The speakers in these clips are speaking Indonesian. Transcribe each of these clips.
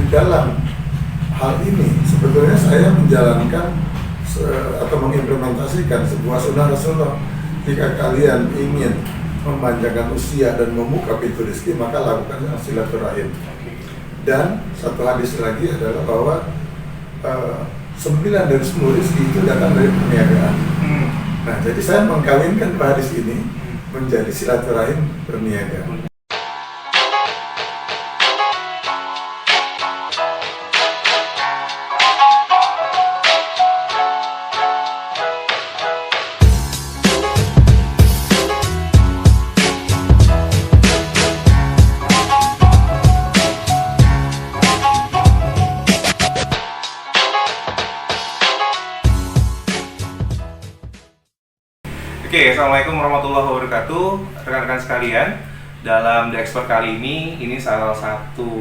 dalam hal ini sebetulnya saya menjalankan atau mengimplementasikan sebuah sunnah Rasulullah. Jika kalian ingin memanjangkan usia dan membuka pintu rezeki, maka lakukan silaturahim. Dan satu hadis lagi adalah bahwa 9 dari 10 rezeki itu datang dari perniagaan. Nah, jadi saya mengkawinkan hadis ini menjadi silaturahim berniaga. Oke, assalamualaikum warahmatullahi wabarakatuh, rekan-rekan sekalian. Dalam The Expert kali ini salah satu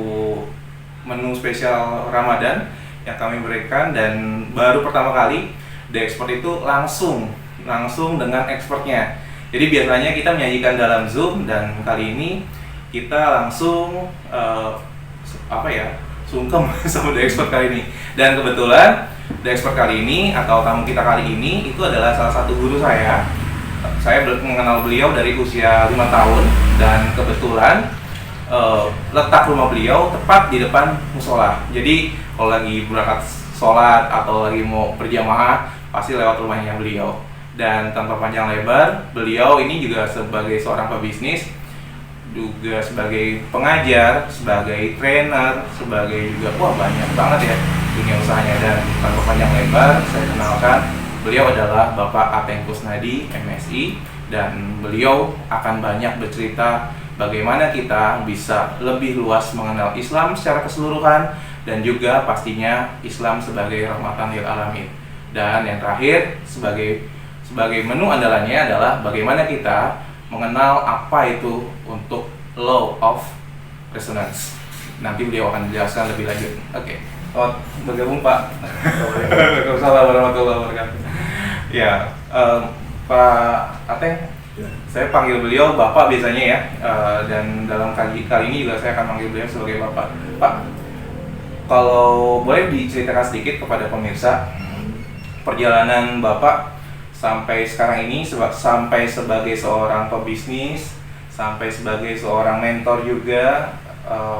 menu spesial Ramadan yang kami berikan, dan baru pertama kali The Expert itu langsung dengan expertnya. Jadi biasanya kita menyajikan dalam Zoom, dan kali ini kita langsung sungkem sama The Expert kali ini. Dan kebetulan The Expert kali ini atau tamu kita kali ini itu adalah salah satu guru saya. Saya mengenal beliau dari usia 5 tahun, dan kebetulan letak rumah beliau tepat di depan musola. Jadi kalau lagi berangkat sholat atau lagi mau berjamaah pasti lewat rumahnya beliau. Dan tanpa panjang lebar, beliau ini juga sebagai seorang pebisnis, juga sebagai pengajar, sebagai trainer, sebagai juga banyak banget ya dunia usahanya. Dan tanpa panjang lebar, saya kenalkan, beliau adalah Bapak Ateng Kusnadi, MSI, dan beliau akan banyak bercerita bagaimana kita bisa lebih luas mengenal Islam secara keseluruhan, dan juga pastinya Islam sebagai rahmatan lil alamin. Dan yang terakhir, sebagai menu andalannya adalah bagaimana kita mengenal apa itu untuk law of resonance. Nanti beliau akan menjelaskan lebih lanjut. Oke. Selamat bergabung, Pak. Waalaikumsalam warahmatullahi wabarakatuh. Ya, Pak Ateng, saya panggil beliau Bapak biasanya ya, dan dalam kali ini juga saya akan panggil beliau sebagai Bapak. Pak, kalau boleh diceritakan sedikit kepada pemirsa perjalanan Bapak sampai sekarang ini, sampai sebagai seorang pebisnis, sampai sebagai seorang mentor juga,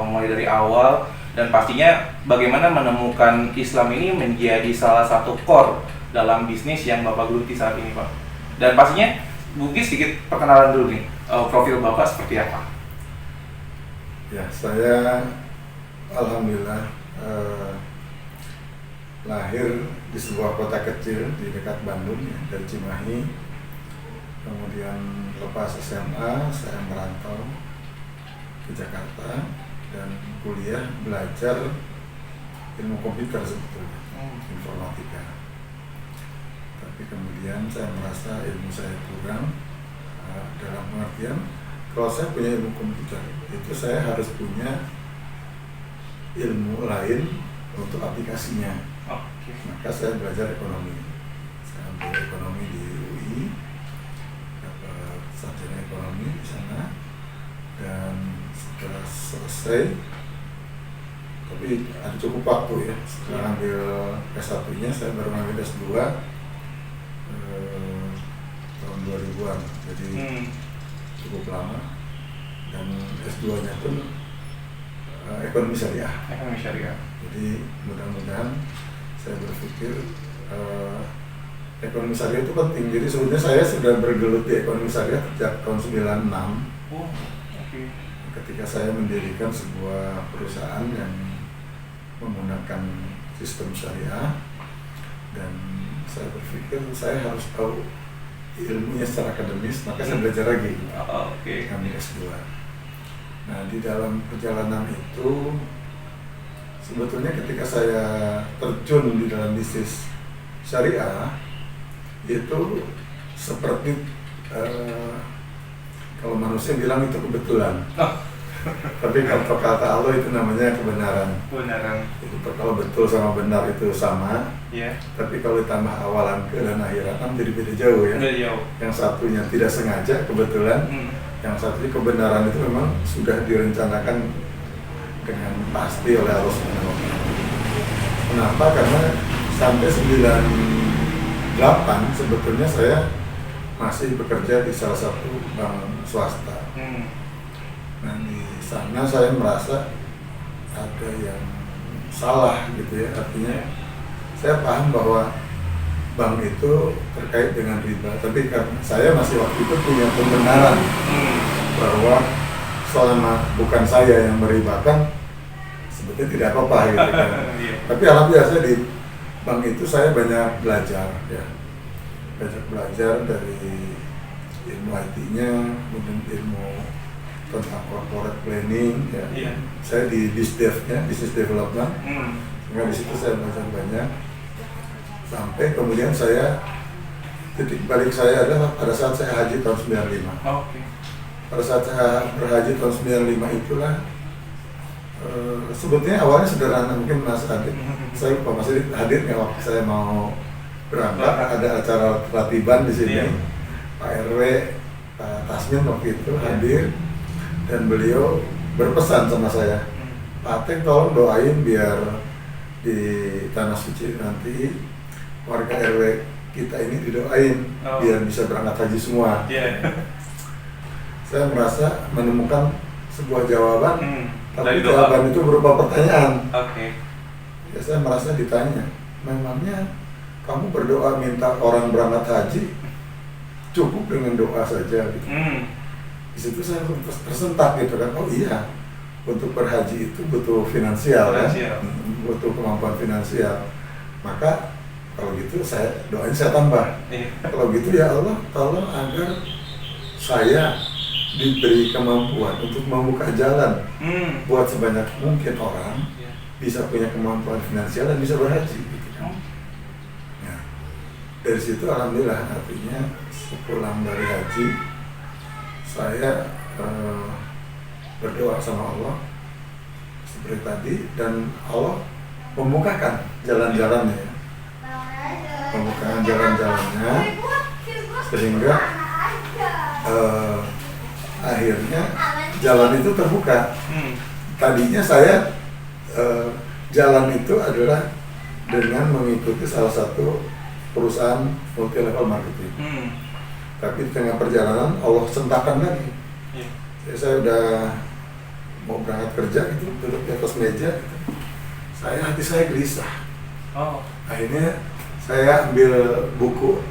mulai dari awal, dan pastinya bagaimana menemukan Islam ini menjadi salah satu core dalam bisnis yang Bapak geluti saat ini, Pak. Dan pastinya mungkin sedikit perkenalan dulu nih, profil Bapak seperti apa? Ya, saya alhamdulillah lahir di sebuah kota kecil di dekat Bandung, ya, dari Cimahi. Kemudian lepas SMA, saya merantau ke Jakarta dan kuliah belajar ilmu komputer sebetulnya, informatika. Tapi kemudian saya merasa ilmu saya kurang, dalam pengertian kalau saya punya ilmu komputer itu saya harus punya ilmu lain untuk aplikasinya. Maka saya belajar ekonomi. Saya ambil ekonomi di UI, dapat sarjana ekonomi di sana, dan setelah selesai, tapi ada cukup waktu ya, setelah ambil S1-nya saya baru ambil S2 tahun 2000-an, jadi cukup lama. Dan S2-nya pun ekonomi syariah. Jadi mudah-mudahan saya berpikir ekonomi syariah itu penting. Jadi sebenarnya saya sudah bergelut di ekonomi syariah sejak tahun 96. Ketika saya mendirikan sebuah perusahaan yang menggunakan sistem syariah, dan saya berpikir saya harus tahu ilmunya secara akademis, maka saya belajar lagi, ambil S2. Nah, di dalam perjalanan itu sebetulnya ketika saya terjun di dalam bisnis syariah itu seperti kalau manusia bilang itu kebetulan. Tapi kalau kata Allah itu namanya kebenaran. Itu kalau betul sama benar itu sama. Tapi kalau ditambah awalan ke dan akhirat kan jadi beda jauh ya. Yang satunya tidak sengaja kebetulan, yang satunya kebenaran itu memang sudah direncanakan dengan pasti oleh Allah SWT. Kenapa? Karena sampai 98 sebetulnya saya masih bekerja di salah satu bank swasta. Nah di sana saya merasa ada yang salah gitu ya, artinya saya paham bahwa bank itu terkait dengan riba, tapi karena saya masih waktu itu punya pembenaran bahwa selama bukan saya yang meribakan sebetulnya tidak apa-apa gitu kan. Tapi alhamdulillah saya di bank itu saya banyak belajar ya, banyak belajar dari ilmu IT-nya, kemudian ilmu tentang corporate planning ya. Saya di BizDev-nya, business development, sehingga di situ saya belajar banyak. Sampai kemudian saya, titik balik saya adalah pada saat saya haji tahun 95. Pada saat saya berhaji tahun 95 itulah sebetulnya awalnya sederhana, mungkin Mas Adit, saya lupa Mas Adit hadir nggak waktu saya mau berangkat, ada acara ratiban di sini. Pak RW, Pak Tasmin waktu itu hadir dan beliau berpesan sama saya, Pak Teng tolong doain biar di Tanah Suci nanti warga RW kita ini didoain biar bisa berangkat haji semua. Saya merasa menemukan sebuah jawaban, tapi jawaban itu berupa pertanyaan. Ya, saya merasa ditanya, memangnya kamu berdoa minta orang berangkat haji cukup dengan doa saja gitu. Di situ saya tersentak gitu kan, oh iya, untuk berhaji itu butuh finansial kan, butuh kemampuan finansial. Maka kalau gitu saya doain saya tambah. Kalau gitu ya Allah tolong agar saya diberi kemampuan untuk membuka jalan buat sebanyak mungkin orang bisa punya kemampuan finansial dan bisa berhaji gitu kan. Nah, dari situ alhamdulillah, artinya sepulang dari haji saya berdoa sama Allah seperti tadi, dan Allah membukakan jalan-jalannya ya. Membukakan jalan-jalannya sehingga akhirnya jalan itu terbuka. Tadinya saya jalan itu adalah dengan mengikuti salah satu perusahaan multi level marketing. Tapi di tengah perjalanan Allah sentakan lagi. Jadi saya udah mau berangkat kerja gitu, duduk di atas meja gitu. Hati saya gelisah. Akhirnya saya ambil buku,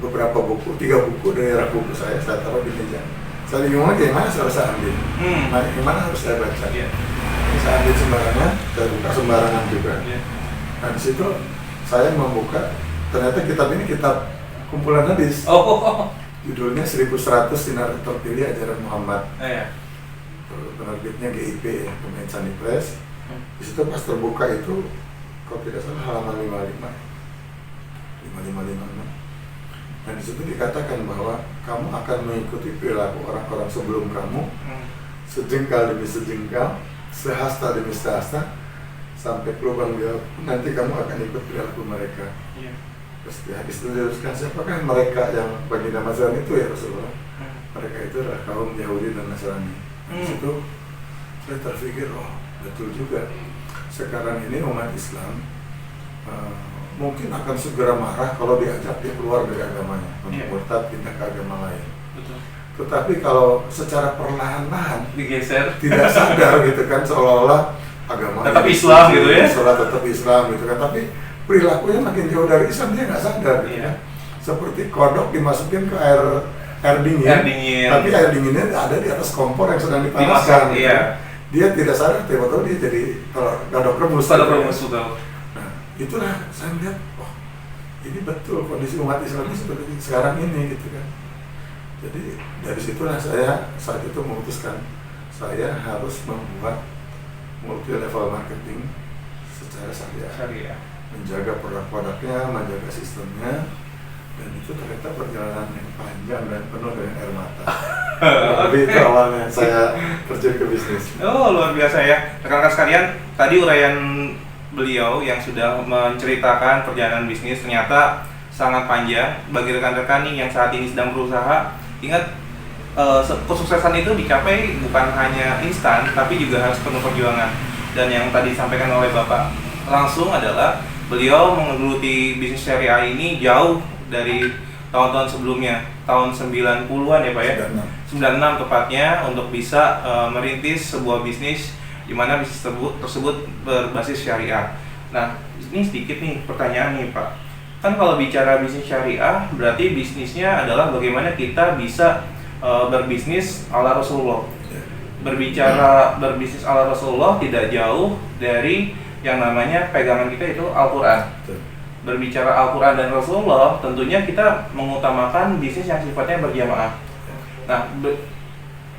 beberapa buku, 3 buku dari rak buku saya taruh di meja. Saya bingung aja yang mana harus saya ambil, yang mana harus saya baca. Saya ambil sembarangan, saya buka sembarangan juga. Nah di situ saya membuka, ternyata kitab ini kitab kumpulan hadis. Judulnya 1100 Sinar Terpilih Ajaran Muhammad. Penerbitnya GIP ya, Pemain Sani Press. Di situ pas terbuka itu, kalau tidak salah halaman 5556. Dan di situ dikatakan bahwa kamu akan mengikuti perilaku orang-orang sebelum kamu, sejengkal demi sejengkal, sehasta demi sehasta, sampai ke lubang jauh. Nanti kamu akan ikut perilaku mereka. Terus di hadis itu diteruskan, siapakah mereka yang baginda Nasrani itu ya Rasulullah? Mereka itu adalah kaum Yahudi dan Nasrani. Di situ saya terpikir, oh betul juga. Sekarang ini umat Islam mungkin akan segera marah kalau diajak dia keluar dari agamanya, untuk murtad pindah ke agama lain. Tetapi kalau secara perlahan-lahan digeser, tidak sadar gitu kan, seolah-olah agama tetap Islam gitu ya, seolah tetap Islam gitu kan, tapi perilakunya makin jauh dari Islam, dia nggak sadar gitu kan. Seperti kodok dimasukin ke air dingin, tapi air dinginnya ada di atas kompor yang sedang dipanaskan gitu. Dia tidak sadar, tiba-tiba dia jadi kodok rebus. Nah, itulah saya melihat, oh ini betul kondisi umat Islam ini seperti sekarang ini gitu kan. Jadi dari situlah saya saat itu memutuskan saya harus membuat multi level marketing secara syariah. Menjaga produk-produknya, menjaga sistemnya, dan itu ternyata perjalanan yang panjang dan penuh dengan air mata. Jadi itu awalnya saya terjun ke bisnis. Oh luar biasa ya, rekan-rekan sekalian. Tadi uraian beliau yang sudah menceritakan perjalanan bisnis ternyata sangat panjang. Bagi rekan-rekan nih yang saat ini sedang berusaha, ingat kesuksesan itu dicapai bukan hanya instan, tapi juga harus penuh perjuangan. Dan yang tadi disampaikan oleh Bapak langsung adalah beliau menggeluti bisnis syariah ini jauh dari tahun-tahun sebelumnya, tahun 90-an ya Pak ya? 96 tepatnya, untuk bisa merintis sebuah bisnis di mana bisnis tersebut berbasis syariah. Nah, ini sedikit nih pertanyaan nih Pak. Kan kalau bicara bisnis syariah, berarti bisnisnya adalah bagaimana kita bisa berbisnis ala Rasulullah. Berbicara berbisnis ala Rasulullah tidak jauh dari yang namanya pegangan kita itu Al-Quran. Berbicara Al-Quran dan Rasulullah, tentunya kita mengutamakan bisnis yang sifatnya berjamaah. Nah,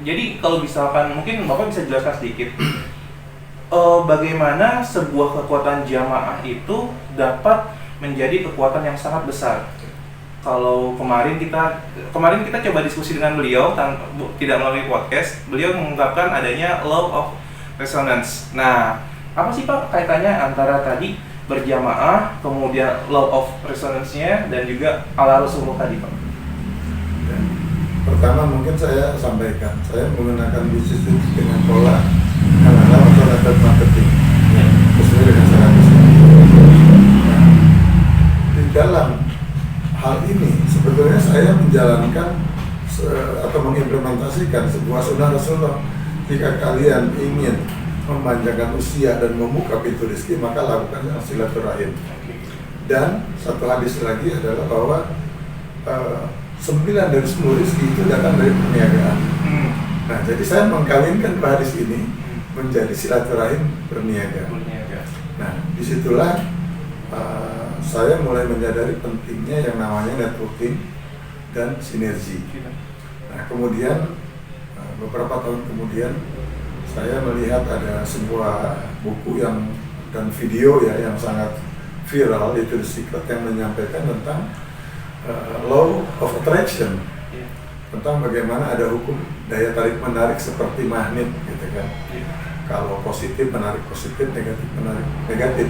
jadi kalau misalkan mungkin Bapak bisa jelaskan sedikit bagaimana sebuah kekuatan jamaah itu dapat menjadi kekuatan yang sangat besar. Kalau kemarin kita coba diskusi dengan beliau tidak melalui podcast, beliau mengungkapkan adanya law of resonance. Nah, apa sih Pak kaitannya antara tadi berjamaah, kemudian law of resonance-nya, dan juga ala Rasulullah tadi Pak? Ya. Pertama mungkin saya sampaikan, saya menggunakan bisnis itu dengan pola ala atau method marketing, sesuai dengan cara bisnis. Nah, di dalam hal ini sebetulnya saya menjalankan atau mengimplementasikan sebuah sunnah Rasulullah. Jika kalian ingin memanjangkan usia dan membuka pintu rezeki, maka lakukan silaturahim. Dan satu hadis lagi adalah bahwa 9 dari 10 rezeki itu datang dari perniagaan. Nah, jadi saya mengkawinkan hadis ini menjadi silaturahim berniaga. Nah, disitulah saya mulai menyadari pentingnya yang namanya networking dan sinergi. Nah, kemudian beberapa tahun kemudian saya melihat ada sebuah buku dan video yang sangat viral, itu The Secret, yang menyampaikan tentang law of attraction, tentang bagaimana ada hukum daya tarik menarik seperti magnet gitu kan. Kalau positif menarik positif, negatif menarik negatif.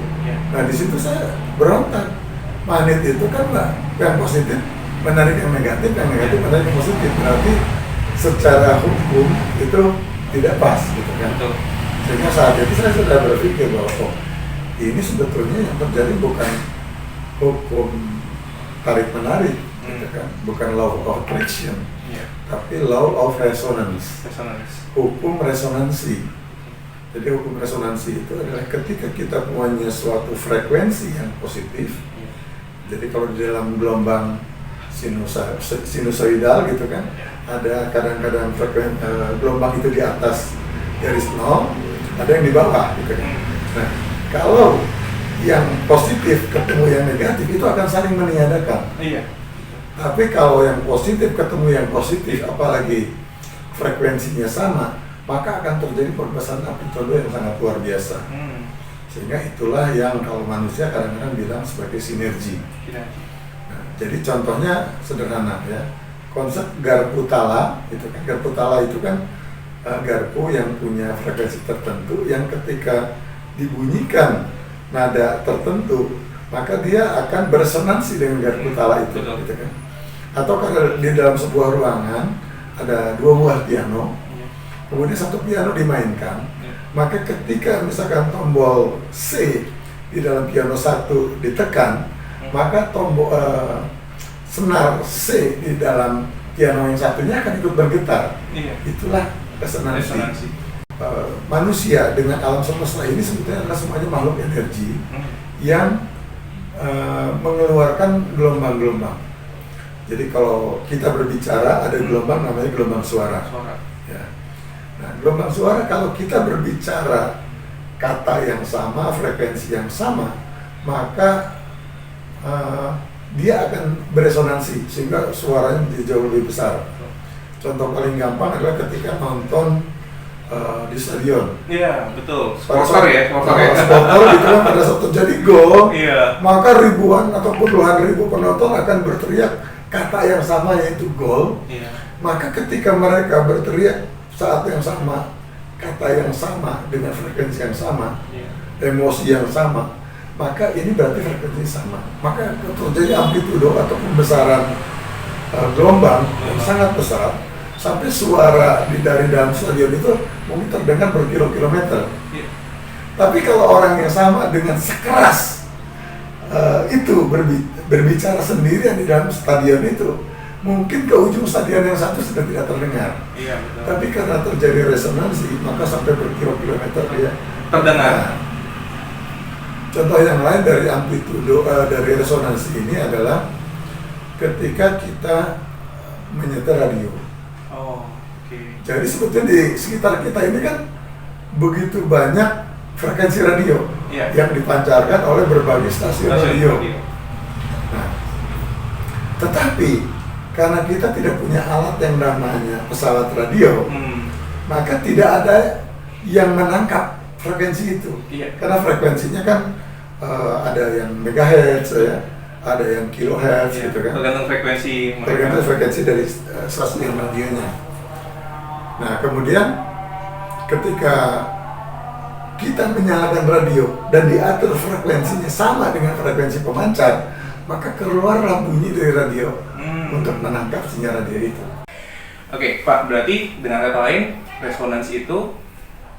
Nah, di situ saya berontak. Magnet itu kan yang positif menarik yang negatif menarik yang positif. Berarti secara hukum itu tidak pas gitu kan. Sehingga saat itu saya sudah berpikir bahwa ini sebetulnya yang terjadi bukan hukum tarik menarik gitu kan, bukan law of attraction, tapi law of resonance. Hukum resonansi. Jadi hukum resonansi itu adalah ketika kita punya suatu frekuensi yang positif. Jadi kalau di dalam gelombang sinusoidal gitu kan, ada kadang-kadang gelombang itu di atas garis nol, ada yang di bawah gitu kan. Nah, kalau yang positif ketemu yang negatif itu akan saling meniadakan. Tapi kalau yang positif ketemu yang positif, apalagi frekuensinya sama, maka akan terjadi perbesaran amplitudo yang sangat luar biasa. Sehingga itulah yang kalau manusia kadang-kadang bilang sebagai sinergi. Nah, jadi contohnya sederhana ya, konsep garpu tala itu kan, garpu tala itu kan garpu yang punya frekuensi tertentu yang ketika dibunyikan nada tertentu maka dia akan beresonansi dengan garpu tala itu, gitu kan. Atau kalau di dalam sebuah ruangan ada 2 buah piano, kemudian satu piano dimainkan, maka ketika misalkan tombol C di dalam piano 1 ditekan, maka tombol senar C di dalam piano yang satunya akan ikut bergetar. Itulah resonansi. Manusia dengan alam semesta ini sebetulnya adalah semuanya makhluk energi yang mengeluarkan gelombang-gelombang. Jadi kalau kita berbicara ada gelombang namanya gelombang suara. Ya. Nah, gelombang suara kalau kita berbicara kata yang sama, frekuensi yang sama, maka dia akan beresonansi sehingga suaranya menjadi jauh lebih besar. Contoh paling gampang adalah ketika nonton di stadion. Iya, betul. Sponsor ya. Sponsor itu kan pada saat terjadi gol, maka ribuan ataupun puluhan ribu penonton akan berteriak kata yang sama yaitu gol. Maka ketika mereka berteriak saat yang sama, kata yang sama dengan frekuensi yang sama, emosi yang sama, maka ini berarti frekuensi sama. Maka terjadi amplitudo atau pembesaran gelombang yang sangat besar. Sampai suara dari dalam stadion itu mungkin terdengar berkilo-kilometer. Tapi kalau orang yang sama dengan sekeras itu berbicara sendirian di dalam stadion itu, mungkin ke ujung stadion yang satu sudah tidak terdengar. Iya, betul. Tapi karena terjadi resonansi, maka sampai berkilometer dia Terdengar. Nah, contoh yang lain dari amplitudo dari resonansi ini adalah ketika kita menyetel radio. Oh, oke. Jadi sebetulnya di sekitar kita ini kan begitu banyak frekuensi radio Iya. yang dipancarkan oleh berbagai stasiun radio. Nah, tetapi karena kita tidak punya alat yang namanya pesawat radio, maka tidak ada yang menangkap frekuensi itu. Iya. Karena frekuensinya kan ada yang megahertz ya, ada yang kilohertz Iya, gitu kan. tergantung frekuensi mereka. Tergantung frekuensi dari stasiun radionya. Nah, kemudian ketika kita menyalakan radio dan diatur frekuensinya sama dengan frekuensi pemancar, maka keluarlah bunyi dari radio untuk menangkap sinyal radio itu. Oke, Pak, berarti dengan kata lain, resonansi itu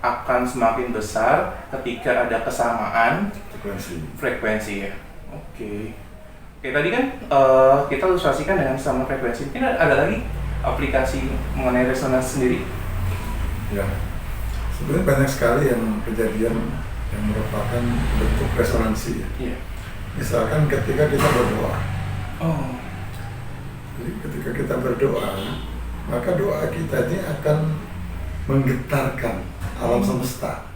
akan semakin besar ketika ada kesamaan frekuensi ya. Oke. Oke, tadi kan kita ilustrasikan dengan sama frekuensi. Mungkin ada lagi aplikasi mengenai resonansi sendiri? Ya, sebenarnya banyak sekali yang kejadian yang merupakan bentuk resonansi. Iya. Misalkan ketika kita berdoa. Oh. Jadi ketika kita berdoa, maka doa kita ini akan menggetarkan alam semesta.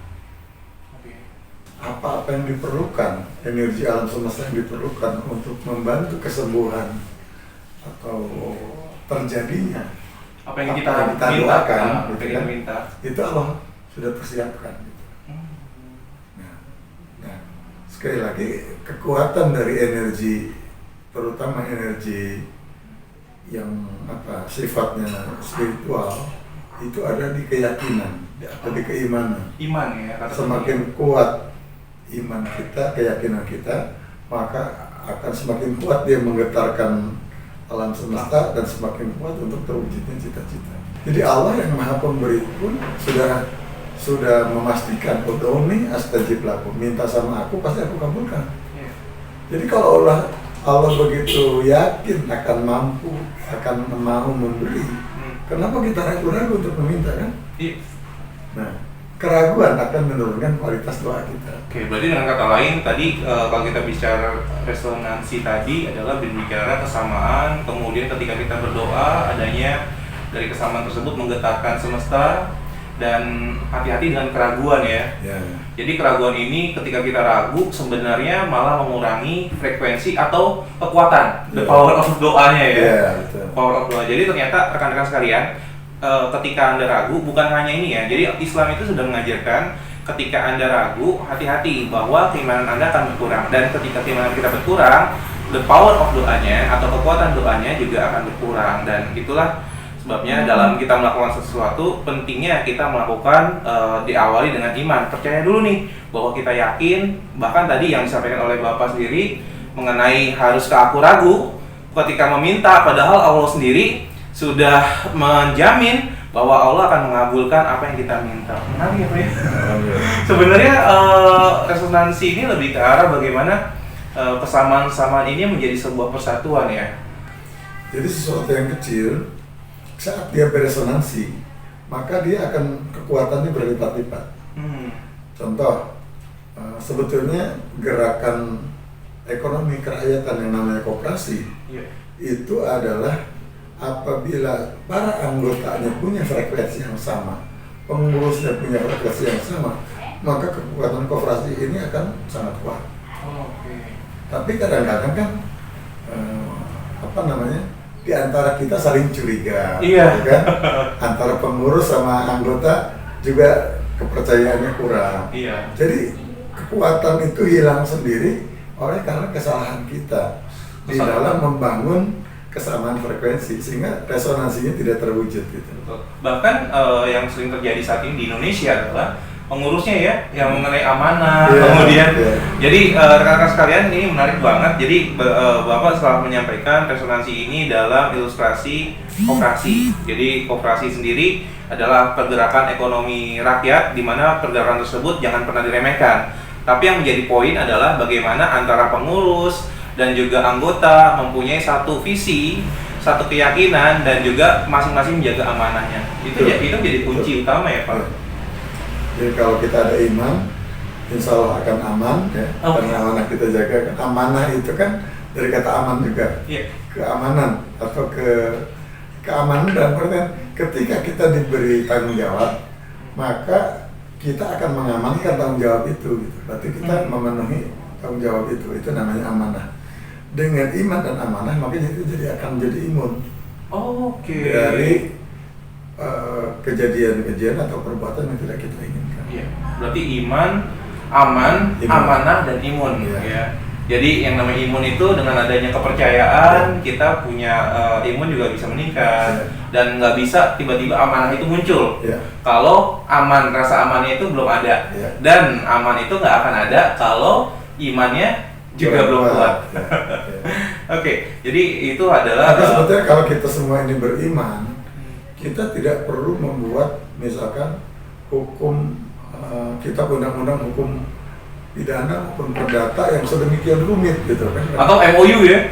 Apa-apa yang diperlukan, energi alam semesta yang diperlukan untuk membantu kesembuhan atau terjadinya Apa yang kita minta, doakan, gitu kita kan, minta. itu Allah sudah persiapkan. Gitu. Nah, sekali lagi kekuatan dari energi, terutama energi yang sifatnya spiritual, itu ada di keyakinan atau di keimanan. Iman ya. Semakin kuat iman kita, keyakinan kita, maka akan semakin kuat dia menggetarkan alam semesta dan semakin kuat untuk terwujudnya cita-cita. Jadi Allah yang Maha Pemberi pun sudah memastikan, ud'uni astajib lakum, minta sama aku pasti aku kabulkan. Yeah. Jadi kalau Allah begitu yakin akan mampu, akan mau memberi, kenapa kita ragu-ragu untuk meminta kan? Yeah. Nah, keraguan akan menurunkan kualitas doa kita. Oke, berarti dengan kata lain tadi kalau kita bicara resonansi tadi adalah berbicara kesamaan, kemudian ketika kita berdoa adanya dari kesamaan tersebut menggetarkan semesta, dan hati-hati dengan keraguan ya. Jadi keraguan ini ketika kita ragu sebenarnya malah mengurangi frekuensi atau kekuatan, the power of doanya ya. Betul. Power of doa. Jadi ternyata rekan-rekan sekalian, ketika Anda ragu, bukan hanya ini ya. Jadi Islam itu sudah mengajarkan ketika Anda ragu, hati-hati bahwa keimanan Anda akan berkurang. Dan ketika keimanan kita berkurang, the power of doanya atau kekuatan doanya juga akan berkurang. Dan itulah sebabnya dalam kita melakukan sesuatu, pentingnya kita melakukan diawali dengan iman. Percaya dulu nih bahwa kita yakin, bahkan tadi yang disampaikan oleh Bapak sendiri mengenai haruskah aku ragu ketika meminta, padahal Allah sendiri sudah menjamin bahwa Allah akan mengabulkan apa yang kita minta. Menarik ya, Pak ya? Sebenarnya resonansi ini lebih ke arah bagaimana kesamaan-kesamaan ini menjadi sebuah persatuan ya. Jadi sesuatu yang kecil, saat dia beresonansi, maka dia akan kekuatannya berlipat-lipat. Contoh, sebetulnya gerakan ekonomi kerakyatan yang namanya koperasi, itu adalah apabila para anggotanya punya frekuensi yang sama, pengurusnya punya frekuensi yang sama, maka kekuatan koperasi ini akan sangat kuat. Tapi kadang-kadang kan di antara kita saling curiga, kan? Antara pengurus sama anggota juga kepercayaannya kurang. Jadi kekuatan itu hilang sendiri karena kesalahan kita di dalam membangun kesamaan frekuensi, sehingga resonansinya tidak terwujud gitu. Bahkan yang sering terjadi saat ini di Indonesia adalah pengurusnya ya, yang mengenai amanah, Iya, kemudian iya. jadi rekan-rekan sekalian ini menarik banget. Jadi Bapak setelah menyampaikan resonansi ini dalam ilustrasi koperasi. Jadi koperasi sendiri adalah pergerakan ekonomi rakyat, di mana pergerakan tersebut jangan pernah diremehkan. Tapi yang menjadi poin adalah bagaimana antara pengurus dan juga anggota mempunyai satu visi, satu keyakinan, dan juga masing-masing menjaga amanahnya. Itu jadi kunci utama ya Pak. Jadi kalau kita ada iman, insya Allah akan aman ya. Karena amanah kita jaga. Amanah itu kan dari kata aman juga. Keamanan atau keamanan dan artian ketika kita diberi tanggung jawab, maka kita akan mengamankan tanggung jawab itu gitu. Berarti kita memenuhi tanggung jawab itu namanya amanah. Dengan iman dan amanah makanya itu akan menjadi imun dari kejadian-kejadian atau perbuatan yang tidak kita inginkan. Iya. Berarti iman, amanah dan imun ya. Jadi yang namanya imun itu dengan adanya kepercayaan kita punya imun juga bisa meningkat dan nggak bisa tiba-tiba amanah itu muncul. Kalau rasa amannya itu belum ada dan aman itu nggak akan ada kalau imannya juga belum kuat. Oke, jadi itu adalah. Tapi sebetulnya kalau kita semua ini beriman, kita tidak perlu membuat misalkan hukum kita undang-undang hukum pidana maupun perdata yang sedemikian rumit gitu kan. Atau MOU ya,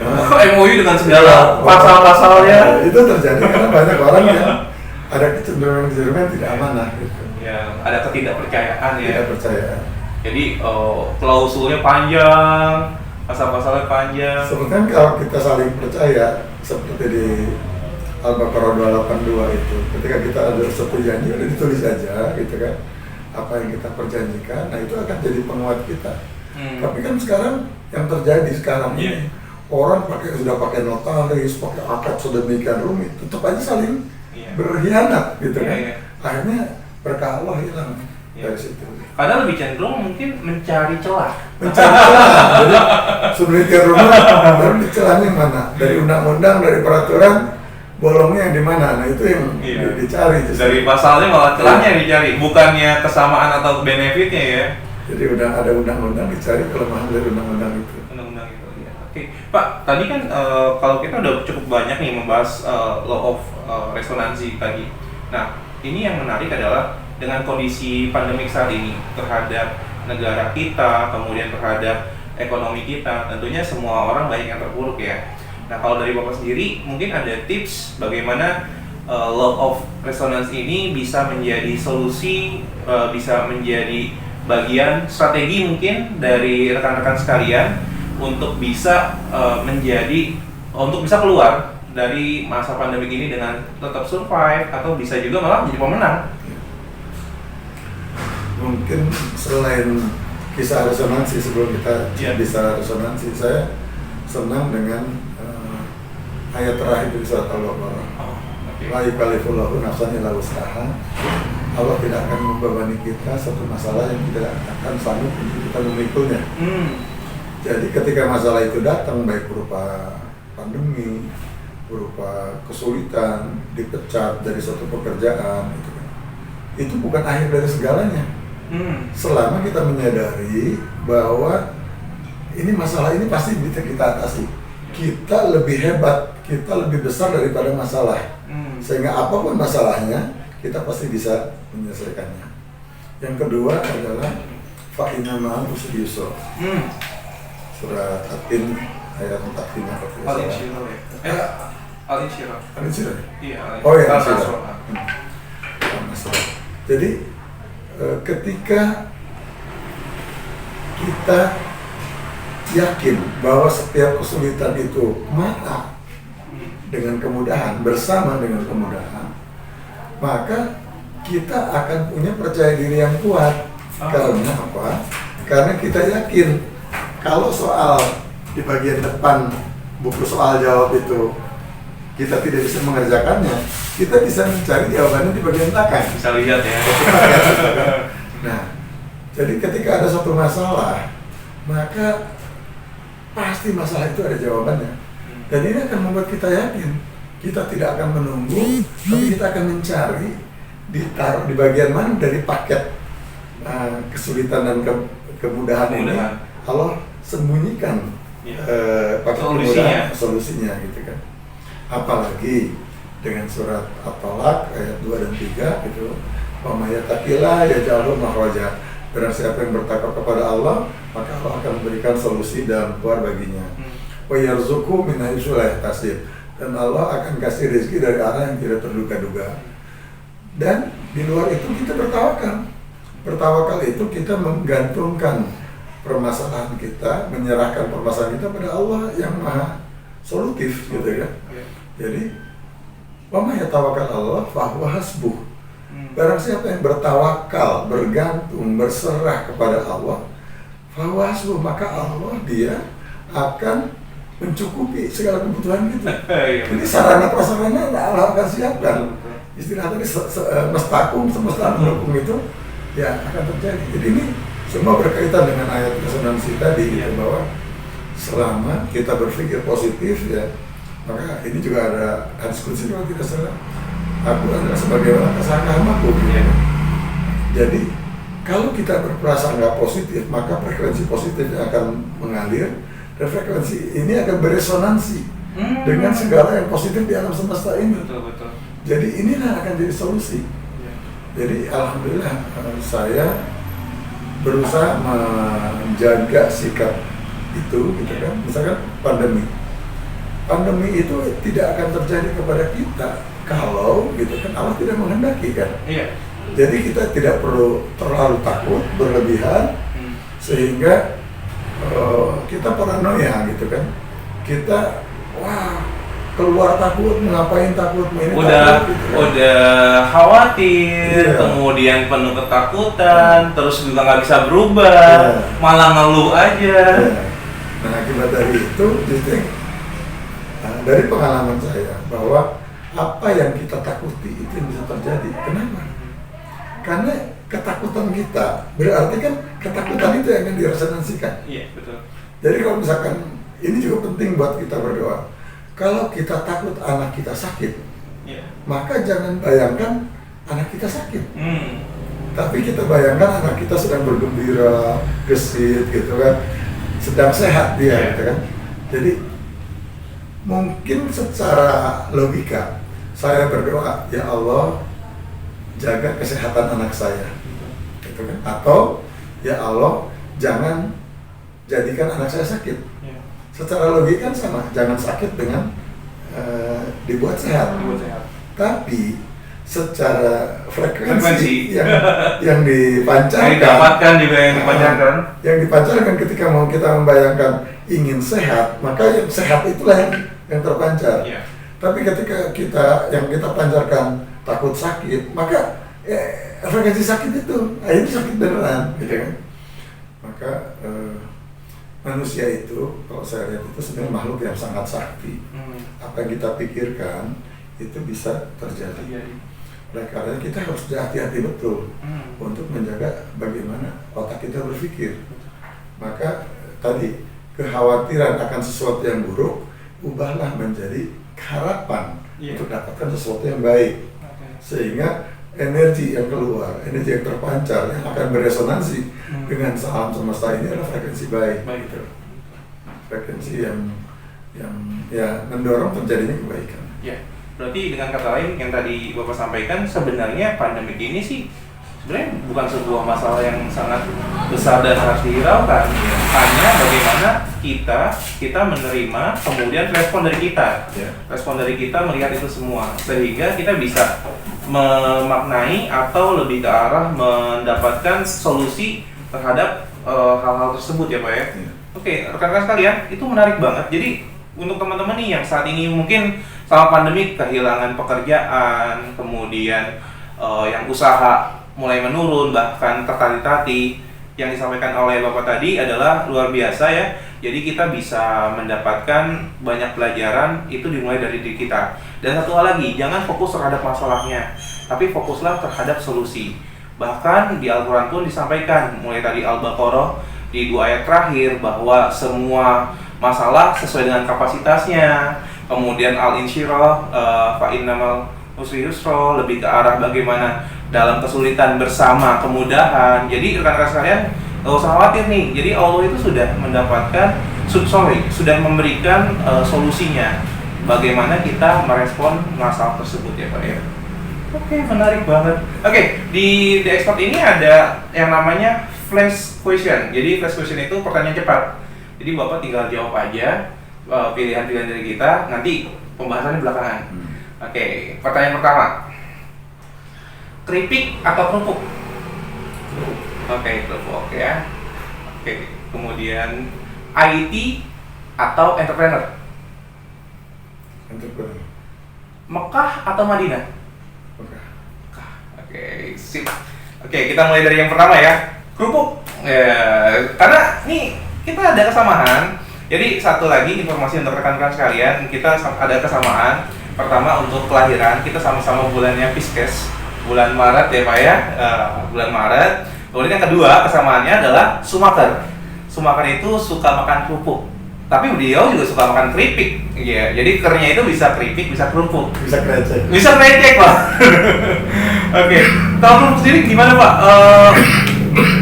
MOU dengan segala pasal-pasalnya. Itu terjadi karena banyak orang yang ada kecenderungan tidak amanah gitu. Ya, ada ketidakpercayaan ya. Tidak percaya. Jadi klausulnya panjang, pasal-pasalnya panjang. Sebetulnya kalau kita saling percaya seperti di Al-Baqarah 282 itu, ketika kita ada satu janji udah ditulis aja gitu kan, apa yang kita perjanjikan, nah itu akan jadi penguat kita. Tapi kan sekarang yang terjadi sekarang ini orang sudah pakai notaris, pakai akad sedemikian rumit, tetap aja saling berkhianat gitu kan. Akhirnya berkah Allah hilang dari situ. Padahal lebih cenderung mungkin mencari celah. Jadi sedemikian rumit, baru celahnya mana? Dari undang-undang, dari peraturan, bolongnya yang di mana? Nah itu yang dicari. Dari pasalnya malah celahnya yang dicari, bukannya kesamaan atau benefitnya ya. Jadi udah ada undang-undang dicari kelemahan dari undang-undang itu. Oke, Pak. Tadi kan kalau kita udah cukup banyak nih membahas law of resonansi tadi. Nah, ini yang menarik adalah dengan kondisi pandemik saat ini terhadap negara kita, kemudian terhadap ekonomi kita, tentunya semua orang banyak yang terpuruk ya. Nah, kalau dari Bapak sendiri, mungkin ada tips bagaimana law of resonance ini bisa menjadi solusi, bisa menjadi bagian strategi mungkin dari rekan-rekan sekalian untuk bisa untuk bisa keluar dari masa pandemi ini dengan tetap survive atau bisa juga malah menjadi pemenang. Mungkin selain kisah resonansi sebelum kita bisa resonansi, saya senang dengan ayat terakhir di surat Al-Baqarah. La yukallifullahu nafsan illa wus'aha. Allah tidak akan membebani kita satu masalah yang tidak akan sanggup untuk kita memikulnya. Jadi ketika masalah itu datang, baik berupa pandemi, berupa kesulitan, dipecat dari suatu pekerjaan, itu bukan akhir dari segalanya. Selama kita menyadari bahwa ini masalah ini pasti bisa kita atasi, kita lebih hebat, kita lebih besar daripada masalah, sehingga apapun masalahnya kita pasti bisa menyelesaikannya. Yang kedua adalah fa inna ma'al usri yusra. Surat At-Tin ayat 45. Al-Insyirah. Iya. Oh ya, Al-Insyirah. Jadi ketika kita yakin bahwa setiap kesulitan itu mata dengan kemudahan, bersama dengan kemudahan, maka kita akan punya percaya diri yang kuat. Karena apa? Karena kita yakin kalau soal di bagian depan buku soal jawab itu kita tidak bisa mengerjakannya, kita bisa mencari jawabannya di bagian belakang. Bisa lihat ya. Nah, jadi ketika ada suatu masalah, maka pasti masalah itu ada jawabannya. Dan ini akan membuat kita yakin, kita tidak akan menunggu, tapi kita akan mencari ditaruh di bagian mana dari paket kesulitan dan kemudahan ini Allah sembunyikan pakai kemudahan solusinya gitu kan. Apalagi dengan surat At-Talaq ayat 2 dan 3 gitu. Wa may yattaqillah yaj'al makhraja. Barang siapa yang bertakwa kepada Allah, maka Allah akan memberikan solusi dan keluar baginya. Wa yarzuqhu min haitsu la yahtasib. Dan Allah akan kasih rezeki dari arah yang tidak terduga-duga. Dan di luar itu kita bertawakal. Bertawakal itu kita menggantungkan permasalahan kita, menyerahkan permasalahan kita pada Allah yang maha solutif gitu ya. Jadi, wa may yatawakkal Allah fahuwa hasbuh. Barang siapa yang bertawakal, bergantung, berserah kepada Allah, fahuwa hasbuh, maka Allah dia akan mencukupi segala kebutuhan kita. Jadi sarana prasarana Allah akan siapkan. Istilah tadi mestakum, semesta mendukung itu ya akan terjadi. Jadi ini semua berkaitan dengan ayat resonansi tadi gitu, bahwa selama kita berpikir positif ya, maka ini juga ada hadis qudsi kalau tidak salah, aku adalah sebagaimana prasangkamu gitu. Jadi kalau kita berprasangka positif, maka frekuensi positifnya akan mengalir dan frekuensi ini akan beresonansi dengan segala yang positif di alam semesta ini. Betul. Jadi inilah akan jadi solusi. Jadi alhamdulillah saya berusaha menjaga sikap itu gitu kan. Misalkan pandemi itu tidak akan terjadi kepada kita kalau gitu kan Allah tidak menghendaki kan. Jadi kita tidak perlu terlalu takut berlebihan sehingga kita paranoia gitu kan. Kita keluar takut, ngapain takut, udah takut, gitu, udah khawatir, kemudian penuh ketakutan, terus juga nggak bisa berubah, malah ngeluh aja. Nah akibat dari itu, justru dari pengalaman saya bahwa apa yang kita takuti itu yang bisa terjadi. Kenapa? Karena ketakutan kita berarti kan ketakutan itu yang akan diresonansikan. Iya betul. Jadi kalau misalkan ini juga penting buat kita berdoa. Kalau kita takut anak kita sakit, maka jangan bayangkan anak kita sakit. Tapi kita bayangkan anak kita sedang bergembira, gesit gitu kan, sedang sehat dia gitu kan. Jadi mungkin secara logika saya berdoa, ya Allah jaga kesehatan anak saya, gitu kan? Atau ya Allah jangan jadikan anak saya sakit. Secara logika kan sama, jangan sakit dengan dibuat sehat. Tapi secara frekuensi yang dipancarkan, yang dipancarkan ketika mau kita membayangkan ingin sehat, maka yang sehat itulah yang terpancar. Tapi ketika yang kita pancarkan takut sakit, maka frekuensi sakit itu akhirnya sakit beneran, gitu kan? Maka manusia itu, kalau saya lihat itu sebenarnya makhluk yang sangat sakti. Apa yang kita pikirkan itu bisa terjadi. Oleh karena kita harus hati-hati betul untuk menjaga bagaimana otak kita berpikir. Maka tadi kekhawatiran akan sesuatu yang buruk ubahlah menjadi harapan untuk dapatkan sesuatu yang baik. Sehingga energi yang keluar, energi yang terpancar yang akan beresonansi dengan alam semesta ini adalah frekuensi baik. Gitu. Frekuensi yang mendorong terjadinya kebaikan. Berarti dengan kata lain yang tadi Bapak sampaikan, sebenarnya pandemi ini sih sebenarnya bukan sebuah masalah yang sangat besar dan harus dihiraukan. Hanya bagaimana kita menerima, kemudian respon dari kita. Respon dari kita melihat itu semua, sehingga kita bisa memaknai atau lebih ke arah mendapatkan solusi terhadap hal-hal tersebut ya Pak ya. Oke, rekan-rekan sekalian, itu menarik banget. Jadi untuk teman-teman nih yang saat ini mungkin selama pandemi kehilangan pekerjaan, kemudian yang usaha mulai menurun, bahkan tertati-tati, yang disampaikan oleh Bapak tadi adalah luar biasa ya. Jadi kita bisa mendapatkan banyak pelajaran, itu dimulai dari diri kita. Dan satu hal lagi, jangan fokus terhadap masalahnya, tapi fokuslah terhadap solusi. Bahkan di Al-Quran pun disampaikan, mulai tadi Al-Baqarah di 2 ayat terakhir, bahwa semua masalah sesuai dengan kapasitasnya. Kemudian Al-Insyirah, fa'innamal Usri Yusro, lebih ke arah bagaimana dalam kesulitan bersama kemudahan. Jadi rekan-rekan sekalian, nggak usah khawatir nih. Jadi Allah itu sudah mendapatkan, sudah memberikan solusinya. Bagaimana kita merespon masalah tersebut ya Pak ya. Oke, menarik banget. Oke, di The Expert ini ada yang namanya flash question. Jadi flash question itu pertanyaan cepat. Jadi Bapak tinggal jawab aja pilihan-pilihan dari kita. Nanti pembahasannya belakangan. Oke, pertanyaan pertama. Keripik atau kerupuk? Oke, kerupuk ya. Oke, kemudian IT atau entrepreneur? Entrepreneur. Mekah atau Madinah? Mekah. Oke, sip. Oke, kita mulai dari yang pertama ya. Kerupuk. Ya, karena nih kita ada kesamaan. Jadi satu lagi informasi untuk rekan-rekan sekalian, kita ada kesamaan. Pertama untuk kelahiran, kita sama-sama bulannya Pisces, bulan Maret ya Pak ya, bulan Maret. Kemudian yang kedua kesamaannya adalah Sumaker. Sumaker itu suka makan kerupuk. Tapi beliau juga suka makan keripik, ya. Jadi kernya itu bisa keripik, bisa kerupuk, Bisa krecek. bisa krecek Pak. Oke, kalau kerupuk sendiri gimana Pak?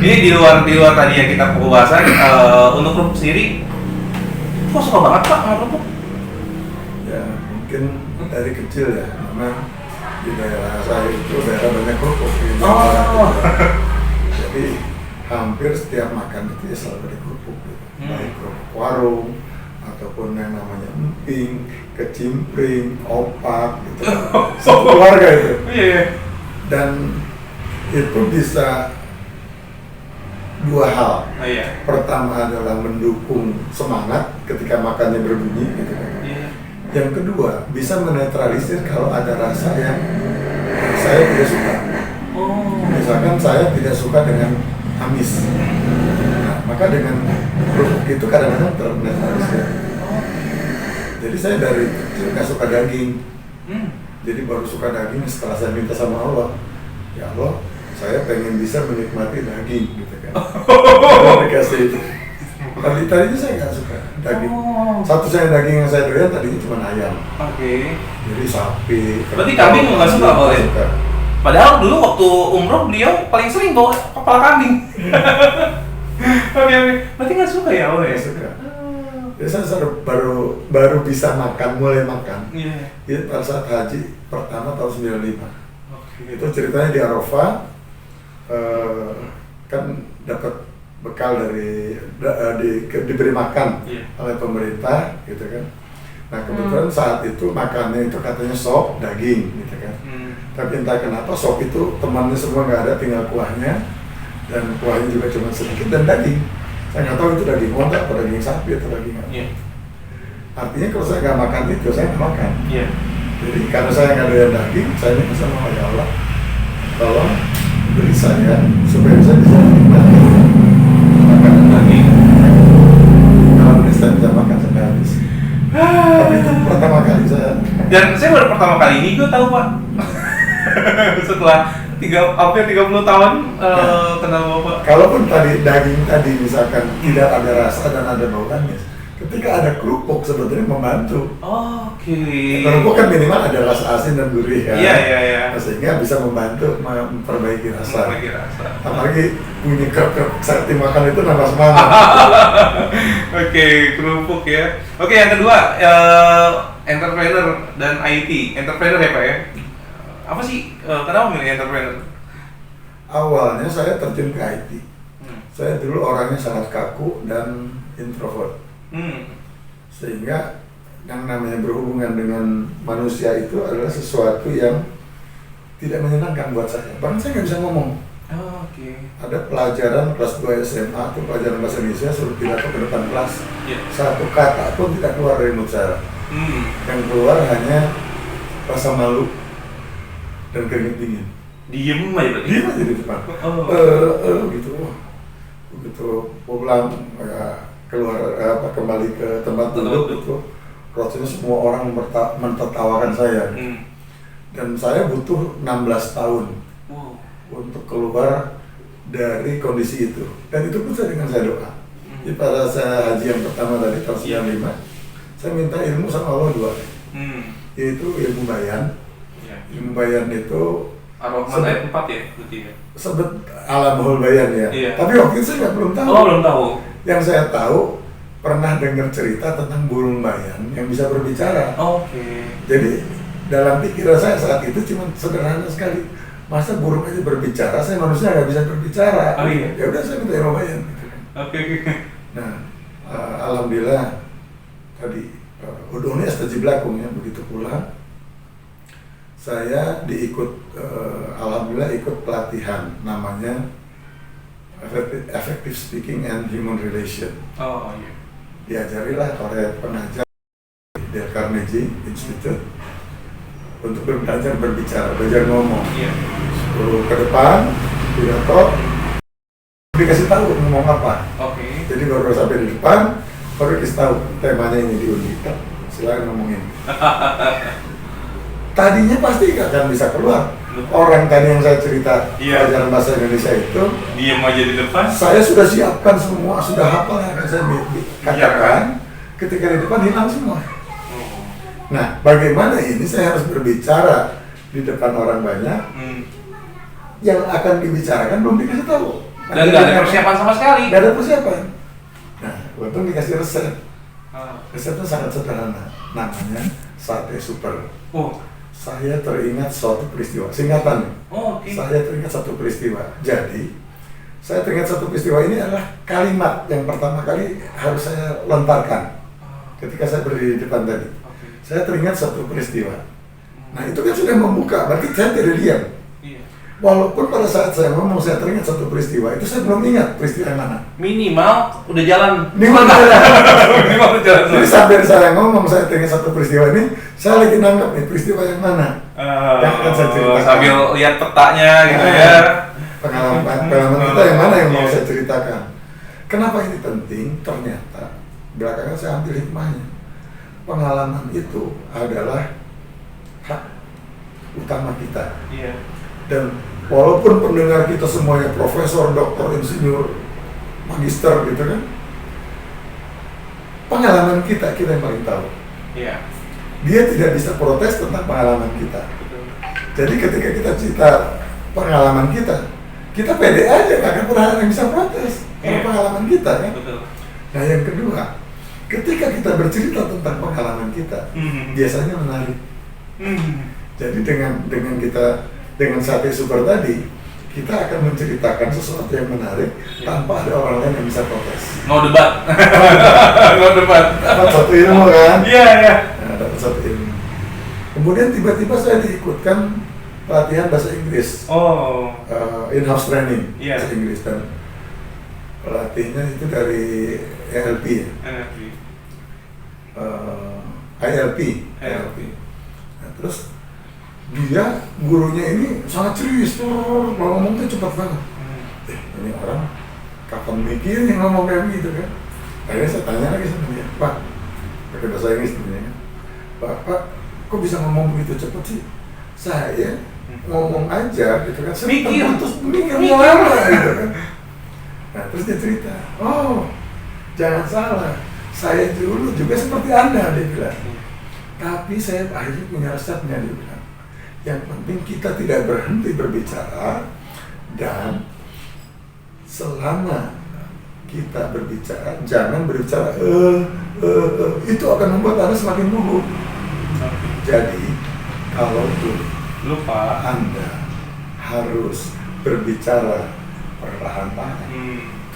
Ini di luar tadi yang kita pembahasan. Untuk kerupuk sendiri, kok suka banget Pak sama kerupuk? Ya mungkin dari kecil ya, karena di daerah saya itu daerah banyak kerupuk. Oh. Jadi hampir setiap makan itu ya selalu ada kerupuk gitu. Baik kerupuk warung ataupun yang namanya emping, kecimpring, opak gitu. Satu keluarga itu. Iya. Dan itu bisa dua hal. Iya. Pertama adalah mendukung semangat ketika makannya berbunyi gitu kan. Iya. Yang kedua bisa menetralisir kalau ada rasa yang saya tidak suka. Oh. Misalkan saya tidak suka dengan amis. Nah, maka dengan kerupuk itu kadang-kadang ternetralisir. Jadi saya dari kecil nggak suka daging. Jadi baru suka daging setelah saya minta sama Allah. Ya Allah, saya pengen bisa menikmati daging gitu kan. Kalau dikasih itu. Tadinya saya nggak suka daging. Satu-satunya daging yang saya doyan tadinya cuma ayam. Oke. Jadi sapi. Berarti kambing nggak suka Pak ya? Suka. Padahal dulu waktu umroh beliau paling sering bawa kepala kambing. Oke. Berarti nggak suka ya Pak ya? Nggak suka. Jadi saya baru bisa makan, mulai makan. Iya. Itu pada saat haji pertama tahun 95. Oke. Itu ceritanya di Arafah, kan dapat bekal dari diberi makan Iya. oleh pemerintah, gitu kan. Nah kebetulan saat itu makannya itu katanya sop daging, gitu kan. Tapi entah kenapa sop itu temannya semua nggak ada, tinggal kuahnya, dan kuahnya juga cuma sedikit dan daging. Saya nggak tahu itu daging onta atau daging sapi atau daging apa. Iya. Artinya kalau saya nggak makan itu, saya nggak makan. Iya. Jadi karena saya nggak doyan daging, saya minta sama ya Allah, tolong beri saya supaya saya bisa menikmati makanan daging. Alhamdulillah saya bisa makan sampai habis. Tapi itu pertama kali saya. Dan saya baru pertama kali ini gue tahu Pak. Setelah hampir 30 tahun kenal Bapak. Kalaupun tadi daging tadi misalkan tidak ada rasa dan ada bau amis, ketika ada kerupuk sebetulnya membantu. Oke. Kerupuk kan minimal ada rasa asin dan gurih kan. Iya. Sehingga bisa membantu memperbaiki rasa. Memperbaiki rasa. Apalagi bunyi kerupuk saat dimakan itu nambah semangat. Oke, kerupuk ya. Oke, yang kedua entrepreneur dan IT. Entrepreneur ya Pak ya. Apa sih kenapa memilih entrepreneur? Awalnya saya terjun ke IT. Saya dulu orangnya sangat kaku dan introvert. Sehingga yang namanya berhubungan dengan manusia itu adalah sesuatu yang tidak menyenangkan buat saya. Bahkan saya nggak bisa ngomong. Oke. Ada pelajaran kelas 2 SMA atau pelajaran bahasa Indonesia suruh pidato ke depan kelas. Iya. Satu kata pun tidak keluar dari mulut saya. Yang keluar hanya rasa malu dan keringet dingin. Diem aja berarti. Diem aja di depan. Gitu. Begitu pulang ya, keluar kembali ke tempat duduk itu rasanya semua orang mentertawakan saya. Dan saya butuh 16 tahun untuk keluar dari kondisi itu. Dan itu pun saya dengan saya doa. Jadi pada saya haji yang pertama tadi tahun 95, saya minta ilmu sama Allah dua, yaitu ilmu bayan Iya. Ilmu bayan itu Ar-Rahman ayat 4 ya, berarti ya. sebut alam bahul bayan ya. Iya. Tapi waktu itu saya belum tahu. Oh, belum tahu. Yang saya tahu pernah dengar cerita tentang burung bayan yang bisa berbicara. Oke. Jadi dalam pikiran saya saat itu cuma sederhana sekali. Masa burung aja berbicara, saya manusia nggak bisa berbicara. Oh, iya. Ya udah saya minta ilmu bayan. Gitu. Oke. Nah, alhamdulillah tadi udhuni astajib lakum ya, begitu pula saya alhamdulillah ikut pelatihan namanya Effective Speaking and Human Relation. Oh iya. Diajarilah oleh pengajar Dale Carnegie Institute untuk belajar berbicara, belajar ngomong. Iya. Suruh ke depan, pidato, dikasih tahu ngomong apa. Oke. Jadi baru sampai di depan, baru dikasih tahu temanya ini diundi. Silakan ngomongin. Tadinya pasti nggak akan bisa keluar. Orang tadi yang saya cerita pelajaran bahasa Indonesia itu, Diam aja di depan. saya sudah siapkan semua, sudah hafal yang akan saya katakan. Ketika di depan hilang semua. Nah, bagaimana ini saya harus berbicara di depan orang banyak, yang akan dibicarakan belum dikasih tahu. Dan nggak ada persiapan sama sekali. Nggak ada persiapan. Nah, untung dikasih resep. Resepnya sangat sederhana, namanya sate super. Oh. Saya teringat suatu peristiwa, singkatan. Oh, oke. Saya teringat satu peristiwa. Jadi, saya teringat satu peristiwa ini adalah kalimat yang pertama kali harus saya lontarkan ketika saya berdiri di depan tadi. Saya teringat satu peristiwa. Nah, itu kan sudah membuka, berarti saya tidak diam. Iya. Walaupun pada saat saya ngomong saya teringat satu peristiwa, itu saya belum ingat peristiwa yang mana. Minimal udah jalan. Minimal jalan. Minimal udah jalan. Jadi sambil saya ngomong saya teringat satu peristiwa ini, saya lagi nangkep nih peristiwa yang mana. Yang akan saya ceritakan. Sambil lihat petanya gitu ya. Pengalaman kita yang mana yang mau saya ceritakan. Kenapa ini penting? Ternyata belakangan saya ambil hikmahnya. Pengalaman itu adalah hak utama kita. Iya. Dan walaupun pendengar kita semuanya profesor, doktor, insinyur, magister gitu kan, pengalaman kita yang paling tahu. Iya. Dia tidak bisa protes tentang pengalaman kita. Betul. Jadi ketika kita cerita pengalaman kita pede aja, nggak akan pernah ada yang bisa protes karena pengalaman kita kan. Betul. Nah yang kedua, ketika kita bercerita tentang pengalaman kita, biasanya menarik. Jadi dengan kita dengan sate super tadi, kita akan menceritakan sesuatu yang menarik tanpa ada orang lain yang bisa protes. No debat. No debat. Dapat satu ilmu kan? Iya, iya. Nah, dapat satu ilmu. Kemudian tiba-tiba saya diikutkan pelatihan bahasa Inggris. Oh. In-house training Iya. bahasa Inggris, dan pelatihnya itu dari ILP ya. ILP. Nah, terus dia gurunya ini sangat serius, ngomongnya cepat banget. Ini orang kapan mikirnya ngomong kayak gitu kan? Akhirnya saya tanya lagi sama dia, Pak, pakai bahasa Inggris sebenarnya, Pak, kok bisa ngomong begitu cepat sih? Saya ngomong aja gitu kan, saya Mikir. terus mikir lama gitu kan. Nah terus dia cerita, oh jangan salah, saya dulu juga seperti Anda, dia bilang. Tapi saya akhirnya punya resepnya, dia bilang. Yang penting kita tidak berhenti berbicara, dan selama kita berbicara, jangan berbicara itu akan membuat Anda semakin gugup. Jadi kalau Lupa. Anda harus berbicara perlahan-lahan,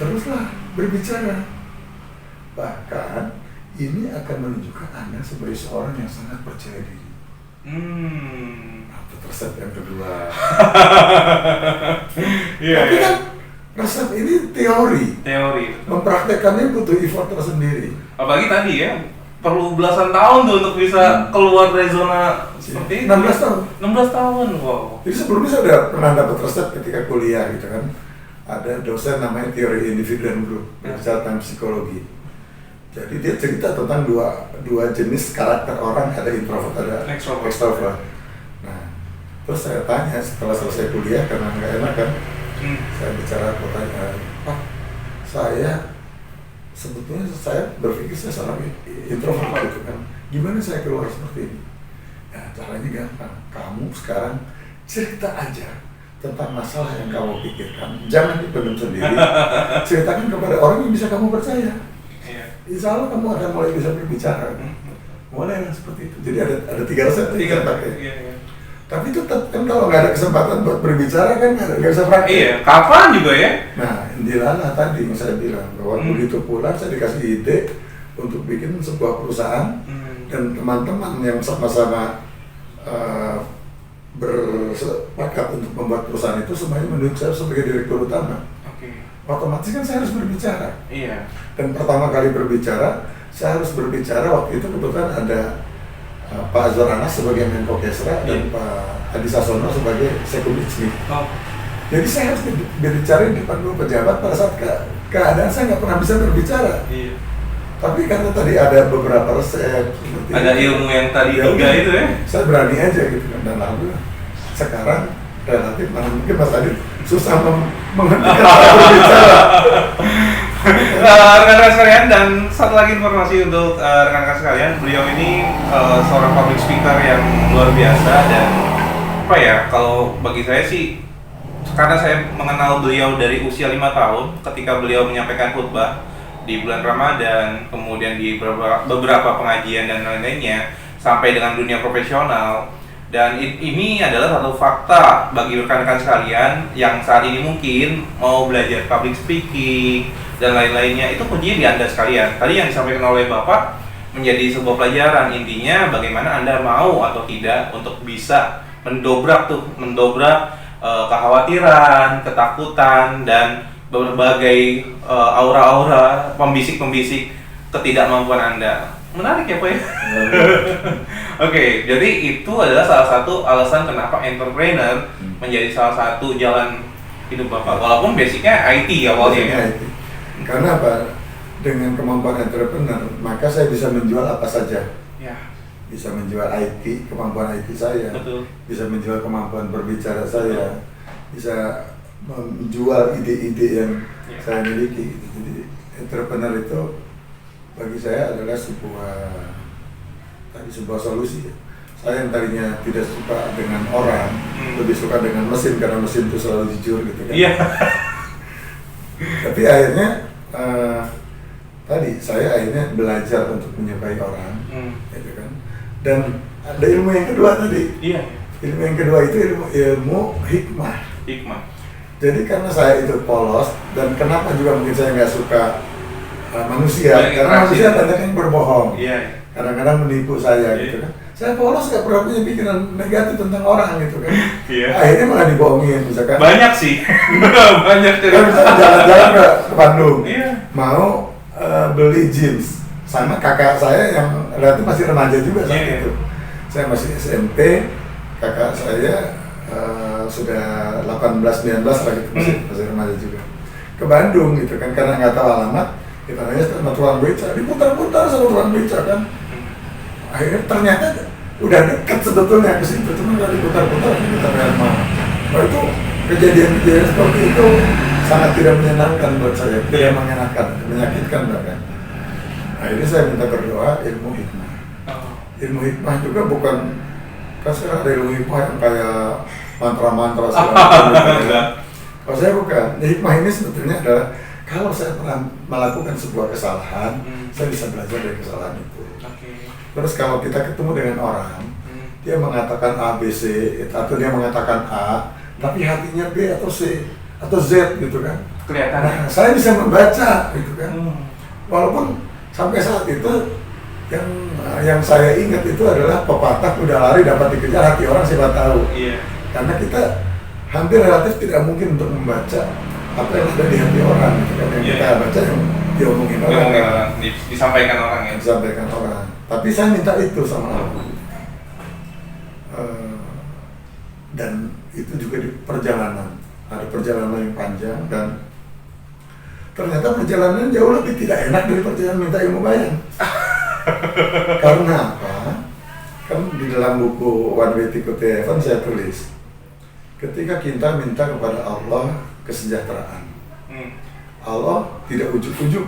teruslah berbicara. Bahkan ini akan menunjukkan Anda sebagai seorang yang sangat percaya diri. Resep yang kedua. Tapi kan resep ini teori. Mempraktekannya butuh effort tersendiri. Apalagi tadi ya, perlu belasan tahun tuh untuk bisa keluar dari zona seperti itu. 16 tahun. 16 tahun, wow. Jadi sebelumnya saya udah pernah dapat resep ketika kuliah gitu kan. Ada dosen namanya teori individu dan grup, berbicara tentang psikologi. Jadi dia cerita tentang dua jenis karakter orang, ada introvert, ada extrovert. Nah, terus saya tanya setelah selesai kuliah, karena nggak enak kan, saya bicara, pertanyaan, Pak, sebetulnya saya berpikir saya seorang introvert gitu kan, gimana saya keluar seperti ini? Nah, caranya gampang. Kamu sekarang cerita aja tentang masalah yang kamu pikirkan. Jangan dipendam sendiri. Ceritakan kepada orang yang bisa kamu percaya. Insya Allah kamu akan mulai bisa berbicara. Mulai seperti itu. Jadi ada 3 resep yang kita pakai. Tapi itu tetap kan kalau nggak ada kesempatan buat berbicara kan nggak bisa praktek. Iya, kapan juga ya? Nah, Indilana tadi yang saya bilang bahwa begitu pulang saya dikasih ide untuk bikin sebuah perusahaan dan teman-teman yang sama-sama bersepakat untuk membuat perusahaan itu semuanya menunjuk saya sebagai direktur utama. Otomatis kan saya harus berbicara. Iya. Dan pertama kali berbicara, saya harus berbicara waktu itu kebetulan ada Pak Azwar Anas sebagai Menko Kesra dan Pak Adi Sasono sebagai Sekuditsmi. Jadi saya harus berbicara di depan 2 pejabat pada saat keadaan saya nggak pernah bisa berbicara. Iya. Tapi karena tadi ada beberapa resep, Ada ilmu yang tadi 3 itu ya? Saya berani aja gitu kan, dan alhamdulillah sekarang relatif mungkin Mas Adi susah menghentikan saya berbicara. Rekan-rekan sekalian, dan satu lagi informasi untuk rekan-rekan sekalian, beliau ini seorang public speaker yang luar biasa. Dan apa ya, kalau bagi saya sih, karena saya mengenal beliau dari usia 5 tahun ketika beliau menyampaikan khutbah di bulan Ramadan, kemudian di beberapa pengajian dan lain-lainnya, sampai dengan dunia profesional. Dan ini adalah satu fakta bagi rekan-rekan sekalian yang saat ini mungkin mau belajar public speaking dan lain-lainnya, itu kuncinya di Anda sekalian. Tadi yang disampaikan oleh Bapak menjadi sebuah pelajaran, intinya bagaimana Anda mau atau tidak untuk bisa mendobrak kekhawatiran, ketakutan, dan berbagai aura-aura, pembisik-pembisik ketidakmampuan Anda. Menarik ya Pak ya? Oke, jadi itu adalah salah satu alasan kenapa entrepreneur menjadi salah satu jalan hidup Bapak. Walaupun basicnya IT awalnya ya. IT. Karena apa? Dengan kemampuan entrepreneur, maka saya bisa menjual apa saja. Ya. Bisa menjual IT, kemampuan IT saya. Betul. Bisa menjual kemampuan berbicara saya. Bisa menjual ide-ide yang saya miliki. Jadi entrepreneur itu bagi saya adalah sebuah solusi. Saya yang tadinya tidak suka dengan orang, lebih suka dengan mesin karena mesin itu selalu jujur gitu kan. Iya. Tapi akhirnya saya akhirnya belajar untuk menyukai orang, gitu kan. Dan ada ilmu yang kedua tadi. Iya. Ilmu yang kedua itu ilmu hikmah. Jadi karena saya itu polos dan kenapa juga mungkin saya nggak suka manusia, karena manusia banyak yang berbohong, kadang-kadang menipu saya gitu kan. Saya polos, nggak pernah punya pikiran negatif tentang orang gitu kan. Akhirnya malah dibohongin misalkan. Banyak sih, banyak. Kan misalkan jalan-jalan ke Bandung, mau beli jeans sama kakak saya yang relatif masih remaja juga saat itu. Saya masih SMP, kakak saya sudah 18-19 lah gitu, masih remaja juga. Ke Bandung gitu kan, karena nggak tahu alamat. Kita nanya sama tukang beca, diputar-putar sama tukang beca kan. Akhirnya ternyata udah dekat sebetulnya ke situ, cuma kalau diputar-putar kita bayar mahal. Nah itu kejadian-kejadian seperti itu sangat tidak menyenangkan buat saya, tidak mengenakan, menyakitkan bahkan. Akhirnya saya minta berdoa ilmu hikmah. Ilmu hikmah juga bukan, kan sekarang ada ilmu hikmah yang kayak mantra-mantra segala. Kalau saya bukan, hikmah ini sebetulnya adalah kalau saya pernah melakukan sebuah kesalahan, saya bisa belajar dari kesalahan itu. Terus kalau kita ketemu dengan orang, dia mengatakan A, B, C, atau dia mengatakan A, tapi hatinya B atau C atau Z gitu kan. Kelihatan. Nah, saya bisa membaca gitu kan. Walaupun sampai saat itu yang saya ingat itu adalah pepatah kuda lari dapat dikejar, hati orang siapa tahu. Karena kita hampir relatif tidak mungkin untuk membaca apa yang ada di hati orang gitu kan. Yang kita baca yang diomongin orang, disampaikan orang ya. Disampaikan orang. Tapi saya minta itu sama Allah. Dan itu juga di perjalanan. Ada perjalanan yang panjang dan ternyata perjalanan jauh lebih tidak enak dari perjalanan minta ilmu bayang. Karena apa? Kan di dalam buku One Way Ticket to Heaven saya tulis, ketika kita minta kepada Allah kesejahteraan, Allah tidak ujuk-ujuk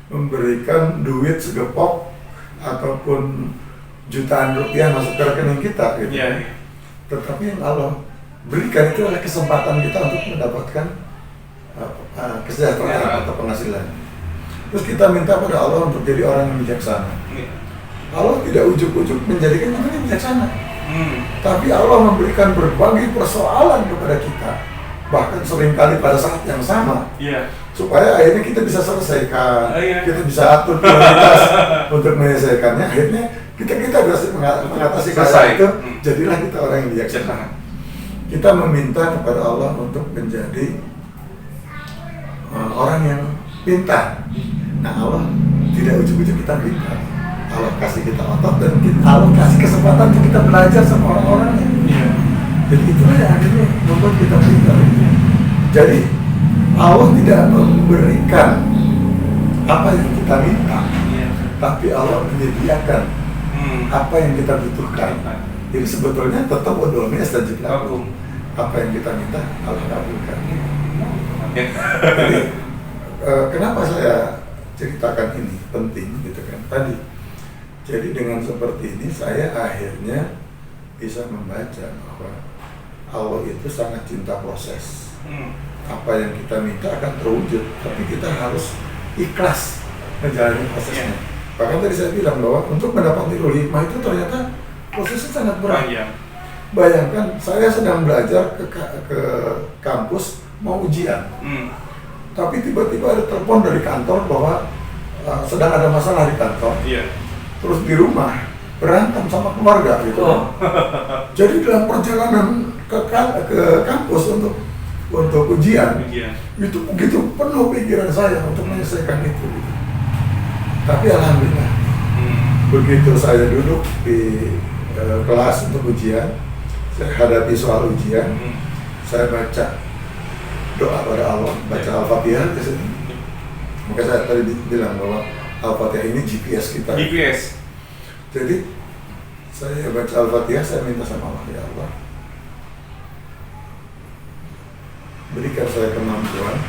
memberikan duit segepok ataupun jutaan rupiah masuk ke rekening kita gitu. Iya. Tetapi yang Allah berikan itu adalah kesempatan kita untuk mendapatkan kesejahteraan atau penghasilan. Terus kita minta pada Allah untuk jadi orang yang bijaksana. Allah tidak ujuk-ujuk menjadikan kita yang bijaksana. Tapi Allah memberikan berbagai persoalan kepada kita, bahkan seringkali pada saat yang sama, supaya akhirnya kita bisa selesaikan, kita bisa atur prioritas untuk menyelesaikannya. Akhirnya kita berhasil mengatasi masalah itu. Jadilah kita orang yang bijaksana. Kita meminta kepada Allah untuk menjadi orang yang pintar. Nah, Allah tidak ujuk-ujuk kita pintar. Allah kasih kita otot dan Allah kasih kesempatan untuk kita belajar sama orang-orangnya. Jadi itulah yang akhirnya membuat kita pintar. Jadi Allah tidak memberikan apa yang kita minta, tapi Allah menyediakan apa yang kita butuhkan. Jadi sebetulnya tetap udolnya istajib lakum. Apa yang kita minta Allah kabulkan. Jadi kenapa saya ceritakan ini penting gitu kan tadi. Jadi dengan seperti ini saya akhirnya bisa membaca bahwa Allah itu sangat cinta proses. Apa yang kita minta akan terwujud, tapi kita harus ikhlas menjalani prosesnya. Bahkan tadi saya bilang bahwa untuk mendapat nurul hikmah itu ternyata prosesnya sangat berat. Bayangkan saya sedang belajar ke kampus mau ujian, tapi tiba-tiba ada telepon dari kantor bahwa sedang ada masalah di kantor. Terus di rumah berantem sama keluarga gitu. Jadi dalam perjalanan ke kampus untuk ujian itu begitu penuh pikiran saya untuk menyelesaikan itu. Tapi alhamdulillah begitu saya duduk di kelas untuk ujian, saya hadapi soal ujian, saya baca doa pada Allah, baca Al-Fatihah di sini. Maka saya tadi bilang bahwa Al-Fatihah ini GPS kita. Jadi saya baca Al-Fatihah, saya minta sama Allah, ya Allah, berikan saya kemampuan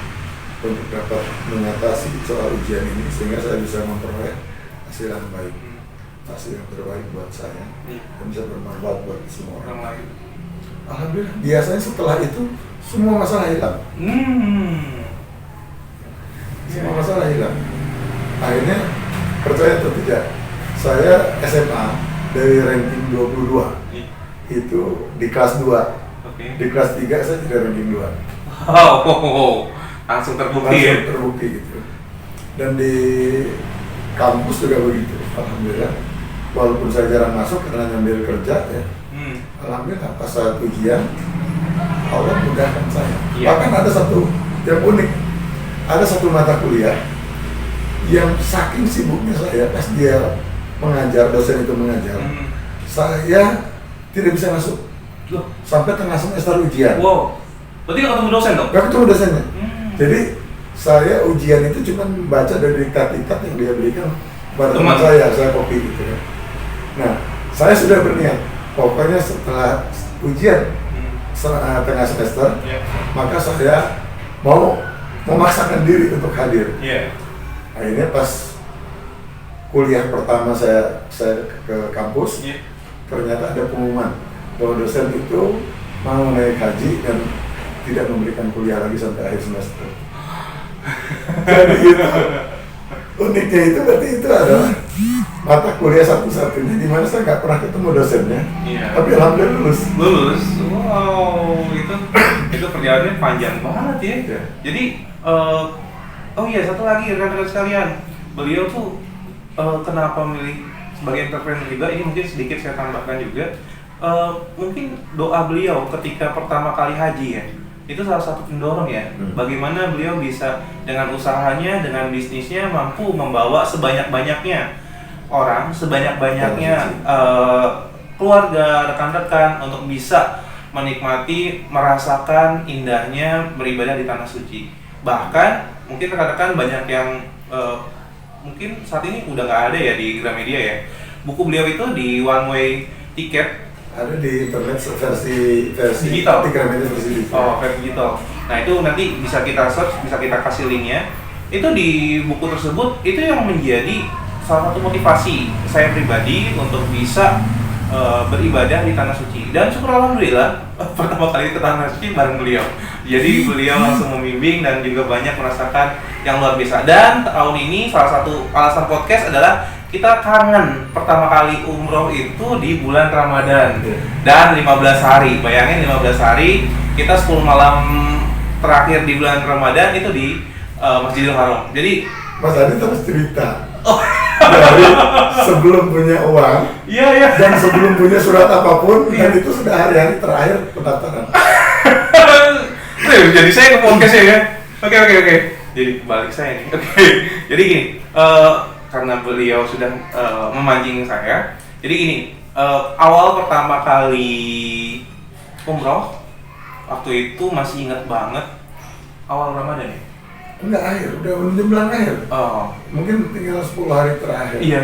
untuk dapat mengatasi soal ujian ini sehingga saya bisa memperoleh hasil yang baik, hasil yang terbaik buat saya dan bisa bermanfaat buat semua orang lain. Alhamdulillah, biasanya setelah itu semua masalah hilang. Semua masalah hilang. Akhirnya percaya atau tidak, saya SMA dari ranking 22 itu di kelas 2. Di kelas 3 saya tidak ranking 2. Langsung terbukti. Terbukti gitu. Dan di kampus juga begitu. Alhamdulillah. Walaupun saya jarang masuk karena nyambil kerja ya. Alhamdulillah pas saat ujian Allah mudahkan saya. Bahkan ada satu yang unik. Ada satu mata kuliah yang saking sibuknya saya pas dia mengajar, dosen itu mengajar, saya tidak bisa masuk sampai tengah semester ujian. Berarti nggak ketemu dosen dong? Nggak ketemu dosennya. Jadi saya ujian itu cuma membaca dari diktat-diktat yang dia berikan pada teman saya copy gitu ya. Nah, saya sudah berniat, pokoknya setelah ujian tengah semester, maka saya mau memaksakan diri untuk hadir. Akhirnya pas kuliah pertama saya ke kampus, ternyata ada pengumuman bahwa dosen itu mau naik haji dan tidak memberikan kuliah lagi sampai akhir semester. Jadi itu uniknya itu berarti itu adalah mata kuliah satu-satunya di mana saya nggak pernah ketemu dosennya, tapi alhamdulillah lulus. Wow, itu perjalanannya panjang banget ya. Jadi satu lagi rekan-rekan sekalian, beliau tuh kenapa memilih sebagai entrepreneur juga, ini mungkin sedikit saya tambahkan juga. Mungkin doa beliau ketika pertama kali haji ya, itu salah satu pendorong ya, bagaimana beliau bisa dengan usahanya, dengan bisnisnya mampu membawa sebanyak-banyaknya orang, sebanyak-banyaknya keluarga, rekan-rekan untuk bisa menikmati, merasakan indahnya beribadah di tanah suci. Bahkan mungkin rekan-rekan banyak yang mungkin saat ini udah nggak ada ya di Gramedia ya. Buku beliau itu di One Way Ticket ada di internet versi digital. Di Gramedia versi digital. Versi digital. Nah itu nanti bisa kita search, bisa kita kasih linknya. Itu di buku tersebut itu yang menjadi salah satu motivasi saya pribadi untuk bisa beribadah di tanah suci. Dan syukur alhamdulillah pertama kali ke tanah suci bareng beliau. Jadi beliau langsung membimbing dan juga banyak merasakan yang luar biasa. Dan tahun ini salah satu alasan podcast adalah kita kangen pertama kali umroh itu di bulan Ramadan dan 15 hari. Bayangin 15 hari kita 10 malam terakhir di bulan Ramadan itu di Masjidil Haram. Jadi Mas Adi terus cerita dari sebelum punya uang dan sebelum punya surat apapun dan itu sudah hari-hari terakhir pendaftaran. Jadi saya ke podcast ya. Oke. Jadi balik saya nih. Oke. Jadi gini, karena beliau sudah memancing saya. Jadi gini, awal pertama kali umroh waktu itu masih ingat banget awal Ramadan ya. Enggak akhir, udah menjelang akhir. Oh, Mungkin tinggal 10 hari terakhir. iya.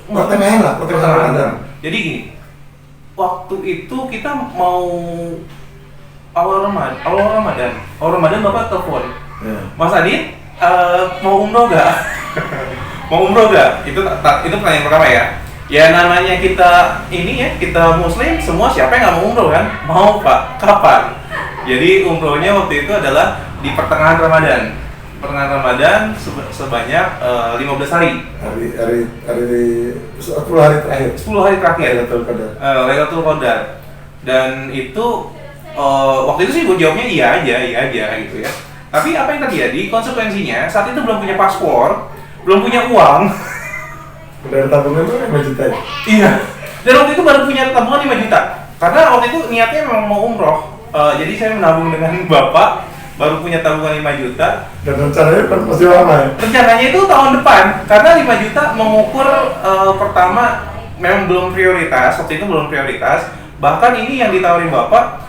Pertengahan lah, pertengahan Ramadan. Jadi gini, waktu itu kita mau awal Ramadan Bapak telepon. Ya. Mas Adit, mau umroh gak? Mau umroh gak? Itu pertanyaan pertama ya. Ya namanya kita ini ya, kita muslim, semua siapa yang gak mau umroh kan? Mau Pak, kapan? Jadi umrohnya waktu itu adalah di pertengahan Ramadan. Sebanyak 15 hari. Hari 10 hari terakhir. 10 hari terakhir. Lailatul Qadar. Dan itu waktu itu sih gue jawabnya iya aja gitu ya. Tapi apa yang terjadi? Konsekuensinya saat itu belum punya paspor, belum punya uang. Udah tabungan tuh 5 juta ya? Iya. Dan waktu itu baru punya tabungan 5 juta. Karena waktu itu niatnya memang mau umroh. Jadi saya menabung dengan bapak, baru punya tabungan 5 juta. Dan rencananya kan masih lama ya? Rencananya itu tahun depan, karena 5 juta mengukur pertama memang belum prioritas, waktu itu belum prioritas. Bahkan ini yang ditawarin bapak,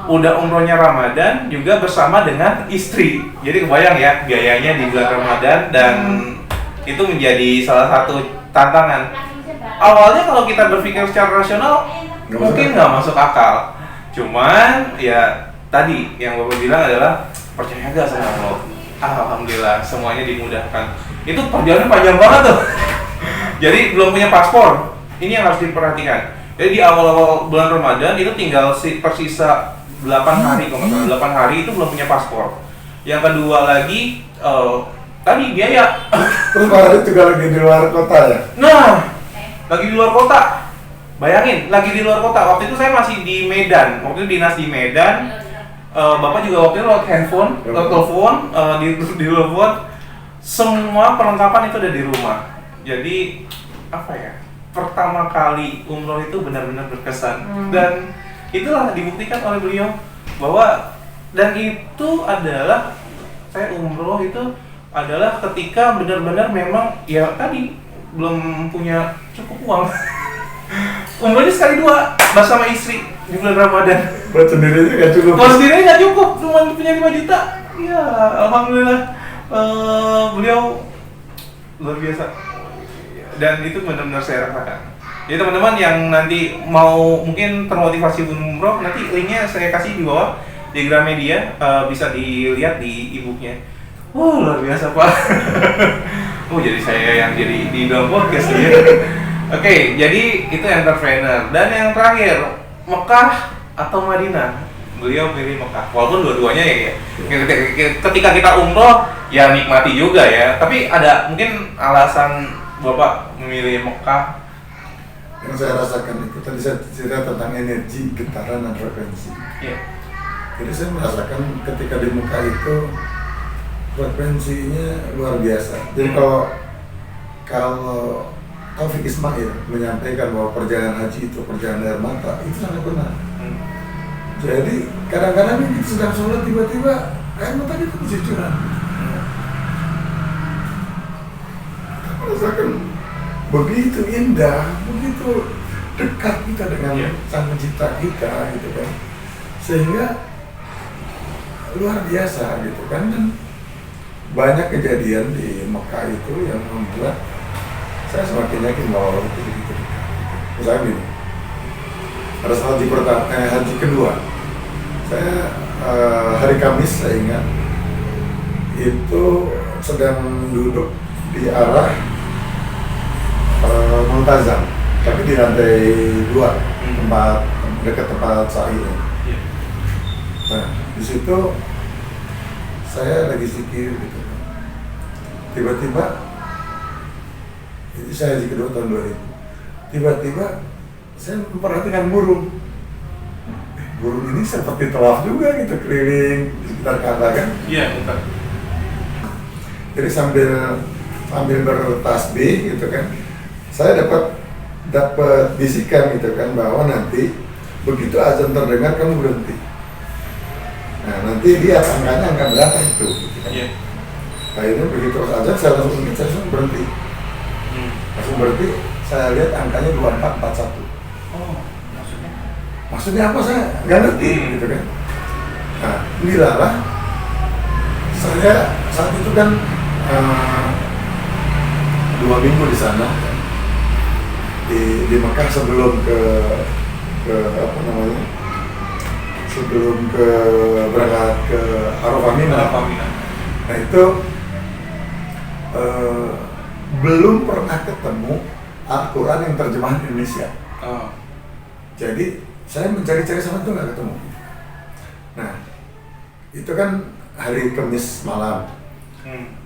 udah umrohnya Ramadan juga bersama dengan istri. Jadi kebayang ya, biayanya di bulan Ramadan dan itu menjadi salah satu tantangan. Awalnya kalau kita berpikir secara rasional, mungkin nggak masuk akal. Cuman ya tadi yang Bapak bilang adalah percaya gak sama Allah. Alhamdulillah semuanya dimudahkan. Itu perjalanan panjang banget tuh. Jadi belum punya paspor. Ini yang harus diperhatikan. Jadi di awal-awal bulan Ramadan itu tinggal tersisa 8 hari kalau nggak salah. 8 hari itu belum punya paspor. Yang kedua lagi tadi biaya. Terus Pak Adit juga lagi di luar kota ya? Nah, lagi di luar kota. Bayangin, lagi di luar kota. Waktu itu saya masih di Medan. Waktu itu dinas di Medan. Bapak juga waktu itu lewat handphone, lewat telepon, di telepon. Semua perlengkapan itu ada di rumah. Jadi apa ya? Pertama kali umroh itu benar-benar berkesan. Dan itulah dibuktikan oleh beliau bahwa dan itu adalah saya umroh itu adalah ketika benar-benar memang ya tadi belum punya cukup uang. Umrohnya sekali 2 bersama istri di bulan Ramadan. Buat sendiri aja nggak cukup. Buat sendiri nggak cukup, cuma punya 5 juta. Ya alhamdulillah beliau luar biasa. Dan itu benar-benar saya rasakan. Jadi teman-teman yang nanti mau mungkin termotivasi umroh, nanti linknya saya kasih di bawah di Gramedia, bisa dilihat di e-booknya. Luar biasa Pak. Jadi saya yang jadi di dalam podcast ya. Oke, jadi itu entrepreneur. Dan yang terakhir, Mekah atau Madinah? Beliau pilih Mekah. Walaupun dua-duanya ya. Ketika kita umroh, ya nikmati juga ya. Tapi ada mungkin alasan Bapak memilih Mekah. Yang saya rasakan itu tadi saya cerita tentang energi, getaran, dan frekuensi. Iya. Jadi saya merasakan ketika di Mekah itu frekuensinya luar biasa. Jadi kalau Taufik Ismail menyampaikan bahwa perjalanan haji itu perjalanan air mata, itu sangat benar. Jadi kadang-kadang kita sedang sholat tiba-tiba air mata kita bercucuran. Kita merasakan begitu indah, begitu dekat kita dengan Sang Pencipta kita, gitu kan. Sehingga luar biasa, gitu kan. Dan banyak kejadian di Mekah itu yang membuat saya semakin yakin bahwa Allah itu begitu dekat. Misalnya gini, pada saat haji kedua, saya hari Kamis saya ingat itu sedang duduk di arah multazam, tapi di lantai 2 tempat dekat tempat sa'inya. Iya. Nah, di situ saya lagi zikir gitu. Tiba-tiba, ini saya zikir tahun 2000. Tiba-tiba saya memperhatikan burung. Burung ini seperti tawaf juga gitu, keliling di sekitar Ka'bah kan. Iya, betul. Jadi sambil bertasbih gitu kan, saya dapat bisikan gitu kan, bahwa nanti begitu azan terdengar kamu berhenti. Nah, nanti dia angkanya angka berapa itu gitu kan. Iya. Akhirnya begitu azan saya langsung berhenti. Langsung berhenti, saya lihat angkanya 2441. Oh, Maksudnya apa, saya nggak ngerti gitu kan. Nah, inilah saya saat itu kan 2 minggu di sana di Mekah sebelum ke apa namanya, sebelum ke berangkat ke Arafah Mina. Nah itu belum pernah ketemu Al-Quran yang terjemahan Indonesia. Jadi saya mencari-cari sama itu nggak ketemu. Nah itu kan hari Kamis malam.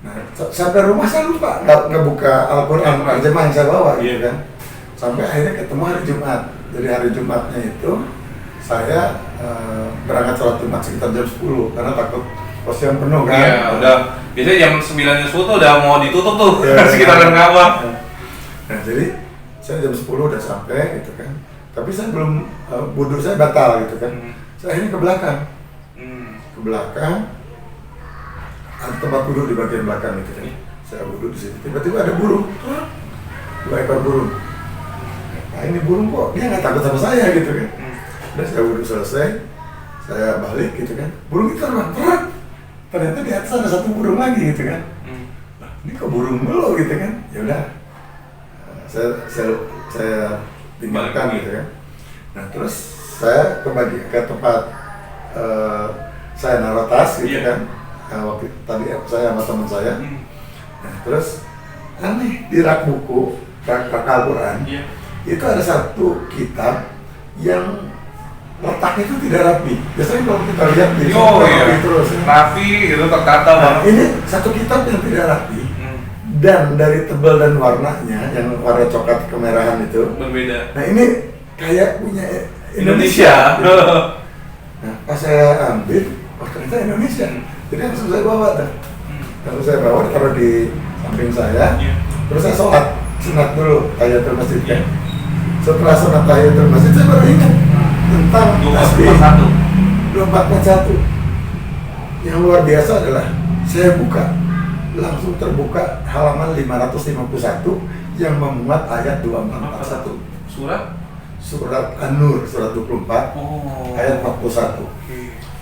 Nah sampai rumah saya lupa nggak buka Al-Quran terjemahan yang saya bawa gitu kan. Sampai akhirnya ketemu hari Jumat. Jadi hari Jumatnya itu saya berangkat sholat Jumat sekitar jam 10 karena takut pos yang penuh kan. Iya, udah biasanya jam 9 10 tuh udah mau ditutup tuh ya, sekitaran Ka'bah. Nah jadi saya jam 10 udah sampai gitu kan. Tapi saya belum wudu saya batal gitu kan. Saya akhirnya ke belakang. Ke belakang ada tempat wudu di bagian belakang gitu kan. Saya wudu di situ. Tiba-tiba ada burung. 2 ekor burung. Nah ini burung kok dia nggak takut sama saya gitu kan. Udah saya wudu selesai, saya balik gitu kan. Burung itu terbang. Ternyata di atas ada 1 burung lagi gitu kan. Nah, ini kok burung melo gitu kan. Ya udah. Saya tinggalkan gitu kan. Nah terus saya kembali ke tempat saya naruh tas gitu kan. Waktu tadi saya sama teman saya. Nah terus aneh di rak buku, rak Al-Quran itu ada 1 kitab yang letaknya itu tidak rapi. Biasanya kalau kita lihat di rapi terus rapi gitu, tertata banget. Ini 1 kitab yang tidak rapi. Dan dari tebal dan warnanya, yang warna coklat kemerahan itu berbeda. Nah ini kayak punya Indonesia. Gitu. Nah pas saya ambil, oh ternyata Indonesia. Jadi langsung saya bawa tuh. Langsung saya bawa, ditaruh di samping saya. Terus saya sholat sunat dulu, tahiyatul masjid kan. Setelah sunat tahiyatul masjid, saya baru ingat tentang tasbih 2441. Yang luar biasa adalah saya buka, langsung terbuka halaman 551 yang memuat ayat 2441. Surat An-Nur, surat 24, ayat 41.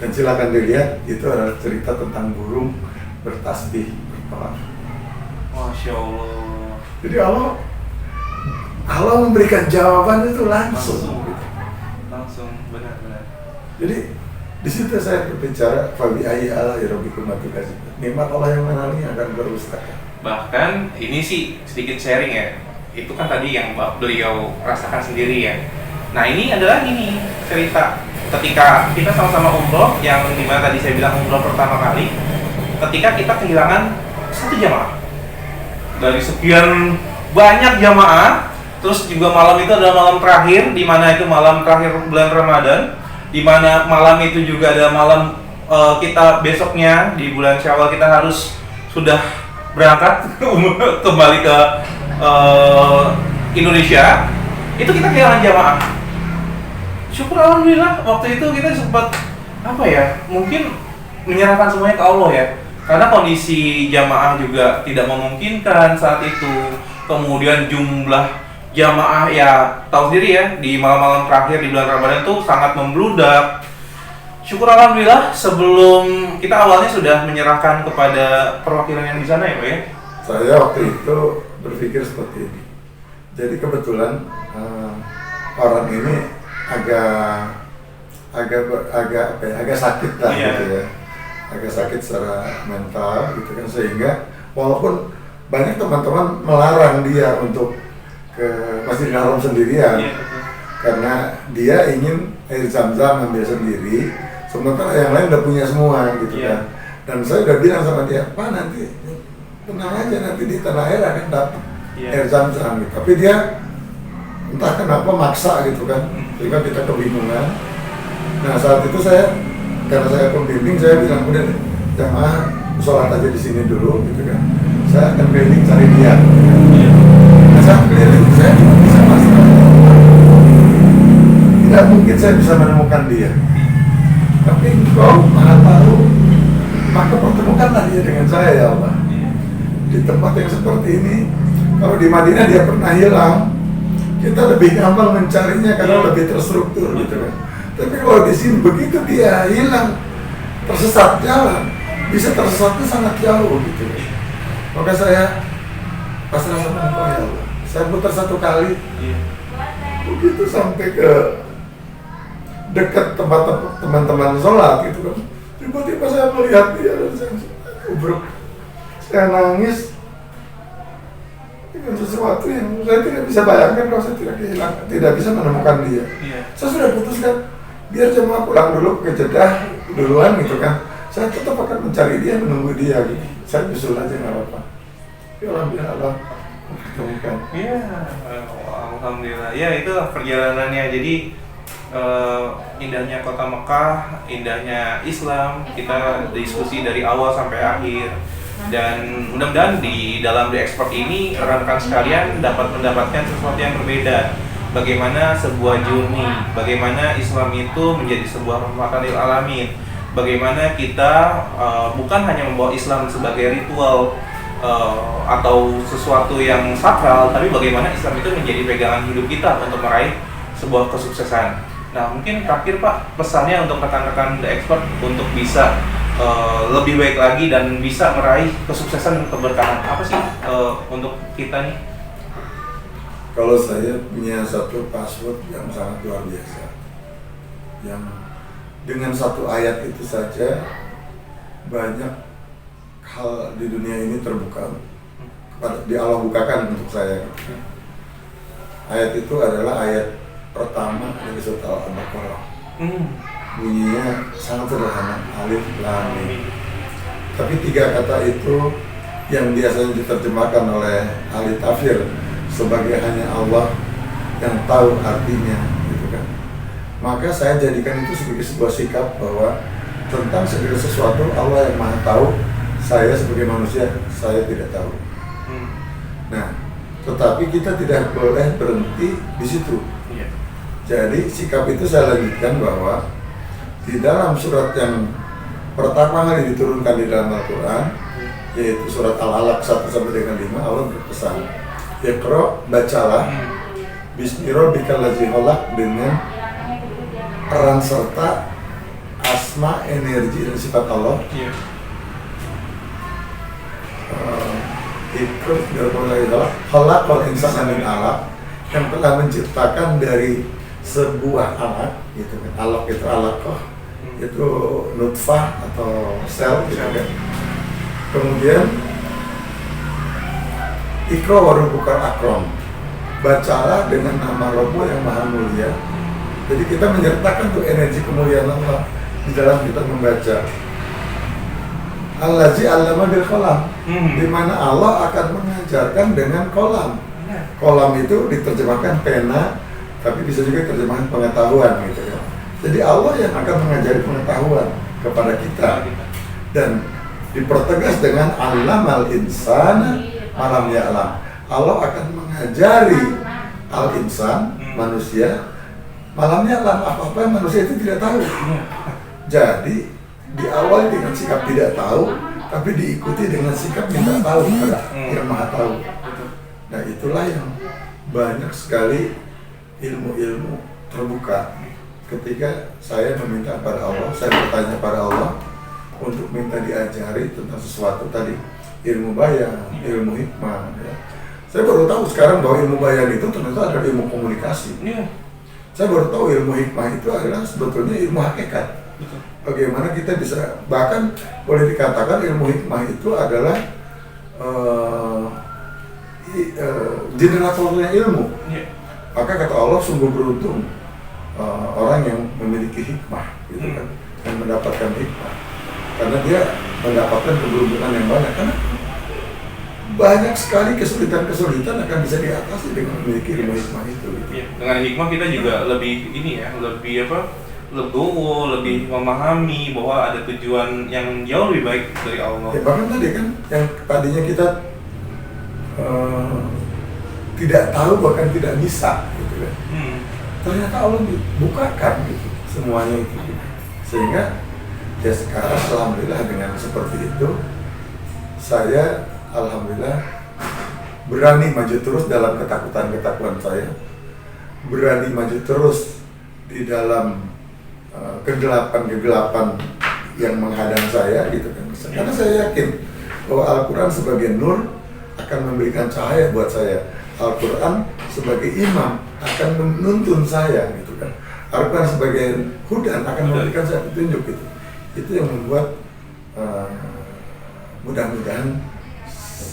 Dan silakan dilihat, itu adalah cerita tentang burung bertasbih, bertawaf. Masya Allah. Jadi Allah memberikan jawaban itu langsung. Langsung, benar-benar. Jadi di situ saya berbicara fabi ayyi ala'i rabbikum tukadziban. Nikmat Allah yang mana ini akan berdustakan. Bahkan ini sih sedikit sharing ya. Itu kan tadi yang beliau rasakan sendiri ya. Nah ini adalah cerita ketika kita sama-sama umroh, yang dimana tadi saya bilang umroh pertama kali, ketika kita kehilangan 1 jamaah dari sekian banyak jamaah. Terus juga malam itu adalah malam terakhir, di mana itu malam terakhir bulan Ramadan, di mana malam itu juga ada malam kita besoknya di bulan Syawal kita harus sudah berangkat kembali ke Indonesia. Itu kita kehilangan jamaah. Syukur alhamdulillah waktu itu kita sempat mungkin menyerahkan semuanya ke Allah ya, karena kondisi jamaah juga tidak memungkinkan saat itu. Kemudian jumlah jamaah ya tahu sendiri ya, di malam-malam terakhir di bulan Ramadan tuh sangat membludak. Syukur alhamdulillah sebelum kita awalnya sudah menyerahkan kepada perwakilan yang di sana ya Pak ya. Saya waktu itu berpikir seperti ini. Jadi kebetulan orang ini agak sakit lah gitu ya. Agak sakit secara mental gitu kan, sehingga walaupun banyak teman-teman melarang dia untuk ke Masjidil Haram sendirian. Iya, betul. Karena dia ingin air Zam-Zam ambil sendiri, sementara yang lain udah punya semua gitu Iya. kan. Dan saya udah bilang sama dia, Pak nanti tenang aja, nanti di tanah air akan dapat Iya. air Zam-Zam gitu. Tapi dia entah kenapa maksa gitu kan, sehingga kita kebingungan. Nah saat itu karena saya pembimbing, saya bilang udah deh, jamaah sholat aja di sini dulu gitu kan. Saya akan keliling cari dia. Iya. Nah saat keliling saya cuma bisa masuk. Tidak mungkin saya bisa menemukan dia. Tapi Engkau Maha Tahu, maka pertemukanlah dia dengan saya ya Allah. Di tempat yang seperti ini, kalau di Madinah dia pernah hilang, kita lebih gampang mencarinya karena lebih terstruktur gitu kan. Tapi kalau di sini begitu dia hilang, tersesat jalan, bisa tersesatnya sangat jauh gitu kan. Maka saya pasrah sama Engkau ya Allah. Saya putar 1 kali, Iya. begitu sampai ke dekat tempat teman-teman sholat gitu kan, tiba-tiba saya melihat dia dan saya ubruk, saya nangis dengan sesuatu yang saya tidak bisa bayangkan kalau saya tidak bisa menemukan dia. Iya. Saya sudah putuskan biar jemaah pulang dulu ke Jeddah duluan gitu kan, saya tetap akan mencari dia, menunggu dia gitu. Saya nyusul aja nggak apa-apa. Ya alhamdulillah Allah ketemukan. Iya, alhamdulillah. Ya itu perjalanannya. Jadi indahnya kota Mekah, indahnya Islam. Kita diskusi dari awal sampai akhir. Dan mudah-mudahan di dalam The Expert ini rekan-rekan sekalian dapat mendapatkan sesuatu yang berbeda. Bagaimana sebuah journey, bagaimana Islam itu menjadi sebuah rahmatan lil alamin. Bagaimana kita bukan hanya membawa Islam sebagai ritual atau sesuatu yang sakral, tapi bagaimana Islam itu menjadi pegangan hidup kita untuk meraih sebuah kesuksesan. Nah, mungkin terakhir Pak, pesannya untuk rekan-rekan The Expert untuk bisa lebih baik lagi dan bisa meraih kesuksesan dan keberkahan. Apa sih untuk kita nih? Kalau saya punya satu password yang sangat luar biasa, yang dengan satu ayat itu saja banyak hal di dunia ini terbuka, di Allah bukakan untuk saya. Ayat itu adalah ayat pertama dari surat Al-Baqarah. Bunyinya sangat sederhana, alif lam mim. Tapi 3 kata itu yang biasanya diterjemahkan oleh ahli tafsir sebagai hanya Allah yang tahu artinya, gitu kan. Maka saya jadikan itu sebagai sebuah sikap bahwa tentang segala sesuatu Allah yang Maha tahu, saya sebagai manusia saya tidak tahu. Nah, tetapi kita tidak boleh berhenti di situ. Jadi sikap itu saya lanjutkan bahwa di dalam surat yang pertama kali diturunkan di dalam Al-Quran, yaitu surat Al-Alaq 1-5, Allah berpesan, Iqra, bacalah, Bismi rabbikal ladzi khalaq, dengan peran serta asma, energi dan sifat Allah. Iqra, khalaqal insana min 'alaq, yang telah menciptakan dari sebuah anak, gitu kan. Alaq itu alaqah, itu nutfah atau sel, gitu kan. Kemudian Iqra wa rabbukal akram, bacalah dengan nama Rabbu yang maha mulia. Jadi kita menyertakan tuh energi kemuliaan Allah di dalam kita membaca. Allazi 'allama bil qalam, di mana Allah akan mengajarkan dengan qalam. Qalam itu diterjemahkan pena, tapi bisa juga terjemahan pengetahuan, gitu ya. Jadi Allah yang akan mengajari pengetahuan kepada kita, dan dipertegas dengan allamal insana malam ya'lam. Allah akan mengajari al-insan, manusia, malam ya'lam, apa-apa yang manusia itu tidak tahu. Jadi diawali dengan sikap tidak tahu, tapi diikuti dengan sikap minta tahu kepada yang Maha Tahu. Nah, itulah yang banyak sekali ilmu-ilmu terbuka ketika saya meminta pada Allah, saya bertanya pada Allah untuk minta diajari tentang sesuatu tadi, ilmu bayan, ilmu hikmah, ya. Saya baru tahu sekarang bahwa ilmu bayan itu ternyata ada ilmu komunikasi. Saya baru tahu ilmu hikmah itu adalah sebetulnya ilmu hakikat. Bagaimana kita bisa, bahkan boleh dikatakan ilmu hikmah itu adalah generatornya ilmu. Iya. Maka kata Allah, sungguh beruntung orang yang memiliki hikmah, gitu kan, yang mendapatkan hikmah, karena dia mendapatkan keberuntungan yang banyak. Karena banyak sekali kesulitan-kesulitan akan bisa diatasi dengan memiliki ilmu hikmah itu. Gitu. Iya. Dengan hikmah kita juga lebih ini ya, lebih legowo, lebih memahami bahwa ada tujuan yang jauh lebih baik dari Allah. Ya, bahkan tadi kan yang tadinya kita tidak tahu, bahkan tidak bisa, gitu kan. Ternyata Allah bukakan gitu semuanya itu. Sehingga ya sekarang alhamdulillah dengan seperti itu, saya alhamdulillah berani maju terus dalam ketakutan saya, berani maju terus di dalam kegelapan yang menghadang saya, gitu kan. Karena saya yakin bahwa Al-Quran sebagai nur akan memberikan cahaya buat saya. Al-Quran sebagai imam akan menuntun saya, gitu kan. Al-Quran sebagai hudan akan memberikan saya petunjuk, gitu. Itu yang membuat mudah-mudahan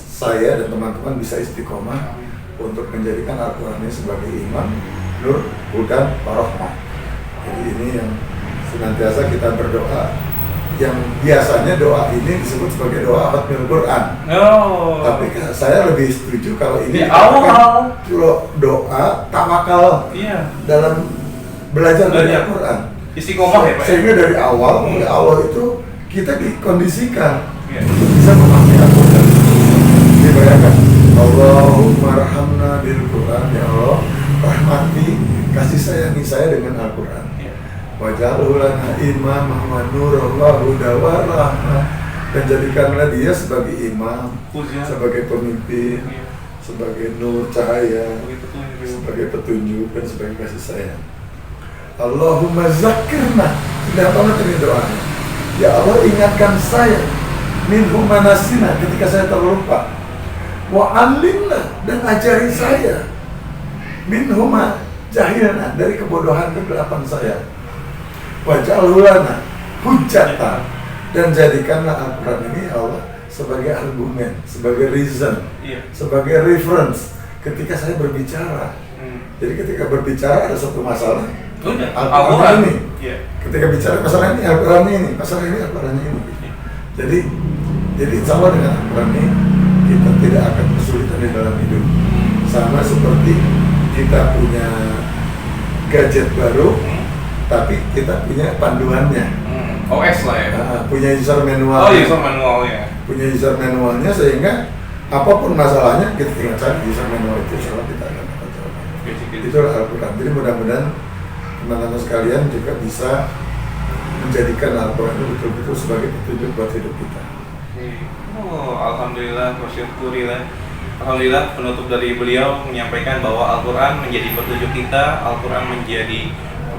saya dan teman-teman bisa istiqomah untuk menjadikan Al-Quran ini sebagai imam, nur, hudan, warahmah. Jadi ini yang senantiasa kita berdoa, yang biasanya doa ini disebut sebagai doa khatmil Quran. Oh. Tapi saya lebih setuju kalau ini awal doa tawakal dalam belajar dari Al-Quran. Istiqomah ya Pak. Sehingga dari awal, oleh Allah itu kita dikondisikan untuk bisa memahami Al-Quran. Dibayangkan, Allahumma rahamna bil Quran, ya Allah, rahmati, kasih sayangi saya dengan Al-Quran. Waj'alhu lana imamah wa nuran wa hudan wa rahmah, dan jadikanlah dia sebagai imam, sebagai pemimpin, sebagai nur cahaya, sebagai petunjuk, dan sebagai kasih sayang. Allahumma zakirna, sudah banget ini doanya. Ya Allah, ingatkan saya minhum manasina, ketika saya terlupa. Wa alimna, dan ajari saya minhuma jahilna, dari kebodohan kegelapan saya. Waj'alhu lana hujjatan, dan jadikanlah Al-Quran ini ya Allah sebagai argumen, sebagai reason, sebagai reference ketika saya berbicara. Jadi ketika berbicara ada satu masalah, Al-Quran ini. Ketika bicara masalah ini, Al-Quran ini, masalah ini, Al-Quran ini. Jadi insya Allah dengan Al-Quran ini kita tidak akan kesulitan di dalam hidup. Sama seperti kita punya gadget baru, tapi kita punya panduannya. OS lah ya. Punya user manual. Oh, user manual ya. Punya user manualnya, sehingga apapun masalahnya kita tinggal cari user manual itu, insya kita akan dapat jawaban. Itulah Al-Quran. Jadi mudah-mudahan teman-teman sekalian juga bisa menjadikan Al-Quran itu betul-betul sebagai petunjuk buat hidup kita. Oh, alhamdulillah, bersyukurillah. Alhamdulillah, penutup dari beliau menyampaikan bahwa Al-Quran menjadi petunjuk kita, Al-Quran menjadi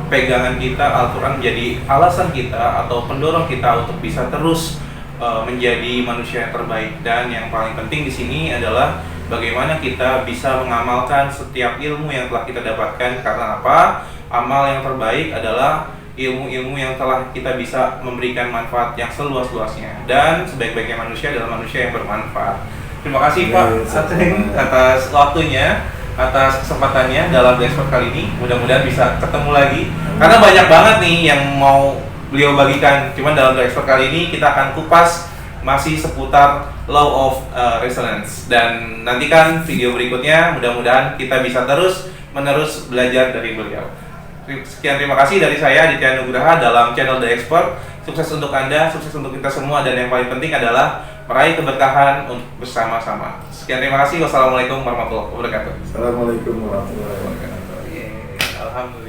pegangan kita, Al-Quran menjadi alasan kita atau pendorong kita untuk bisa terus menjadi manusia yang terbaik. Dan yang paling penting di sini adalah bagaimana kita bisa mengamalkan setiap ilmu yang telah kita dapatkan. Karena apa? Amal yang terbaik adalah ilmu-ilmu yang telah kita bisa memberikan manfaat yang seluas-luasnya. Dan sebaik-baiknya manusia adalah manusia yang bermanfaat. Terima kasih Pak Ateng atas waktunya, atas kesempatannya dalam The Expert kali ini. Mudah-mudahan bisa ketemu lagi, karena banyak banget nih yang mau beliau bagikan. Cuman dalam The Expert kali ini kita akan kupas masih seputar Law of Resonance. Dan nantikan video berikutnya, mudah-mudahan kita bisa terus-menerus belajar dari beliau. Sekian, terima kasih dari saya Aditya Nugraha dalam channel The Expert. Sukses untuk Anda, sukses untuk kita semua, dan yang paling penting adalah meraih keberkahan untuk bersama-sama. Sekian, terima kasih. Wassalamualaikum warahmatullahi wabarakatuh. Assalamualaikum warahmatullahi wabarakatuh. Alhamdulillah.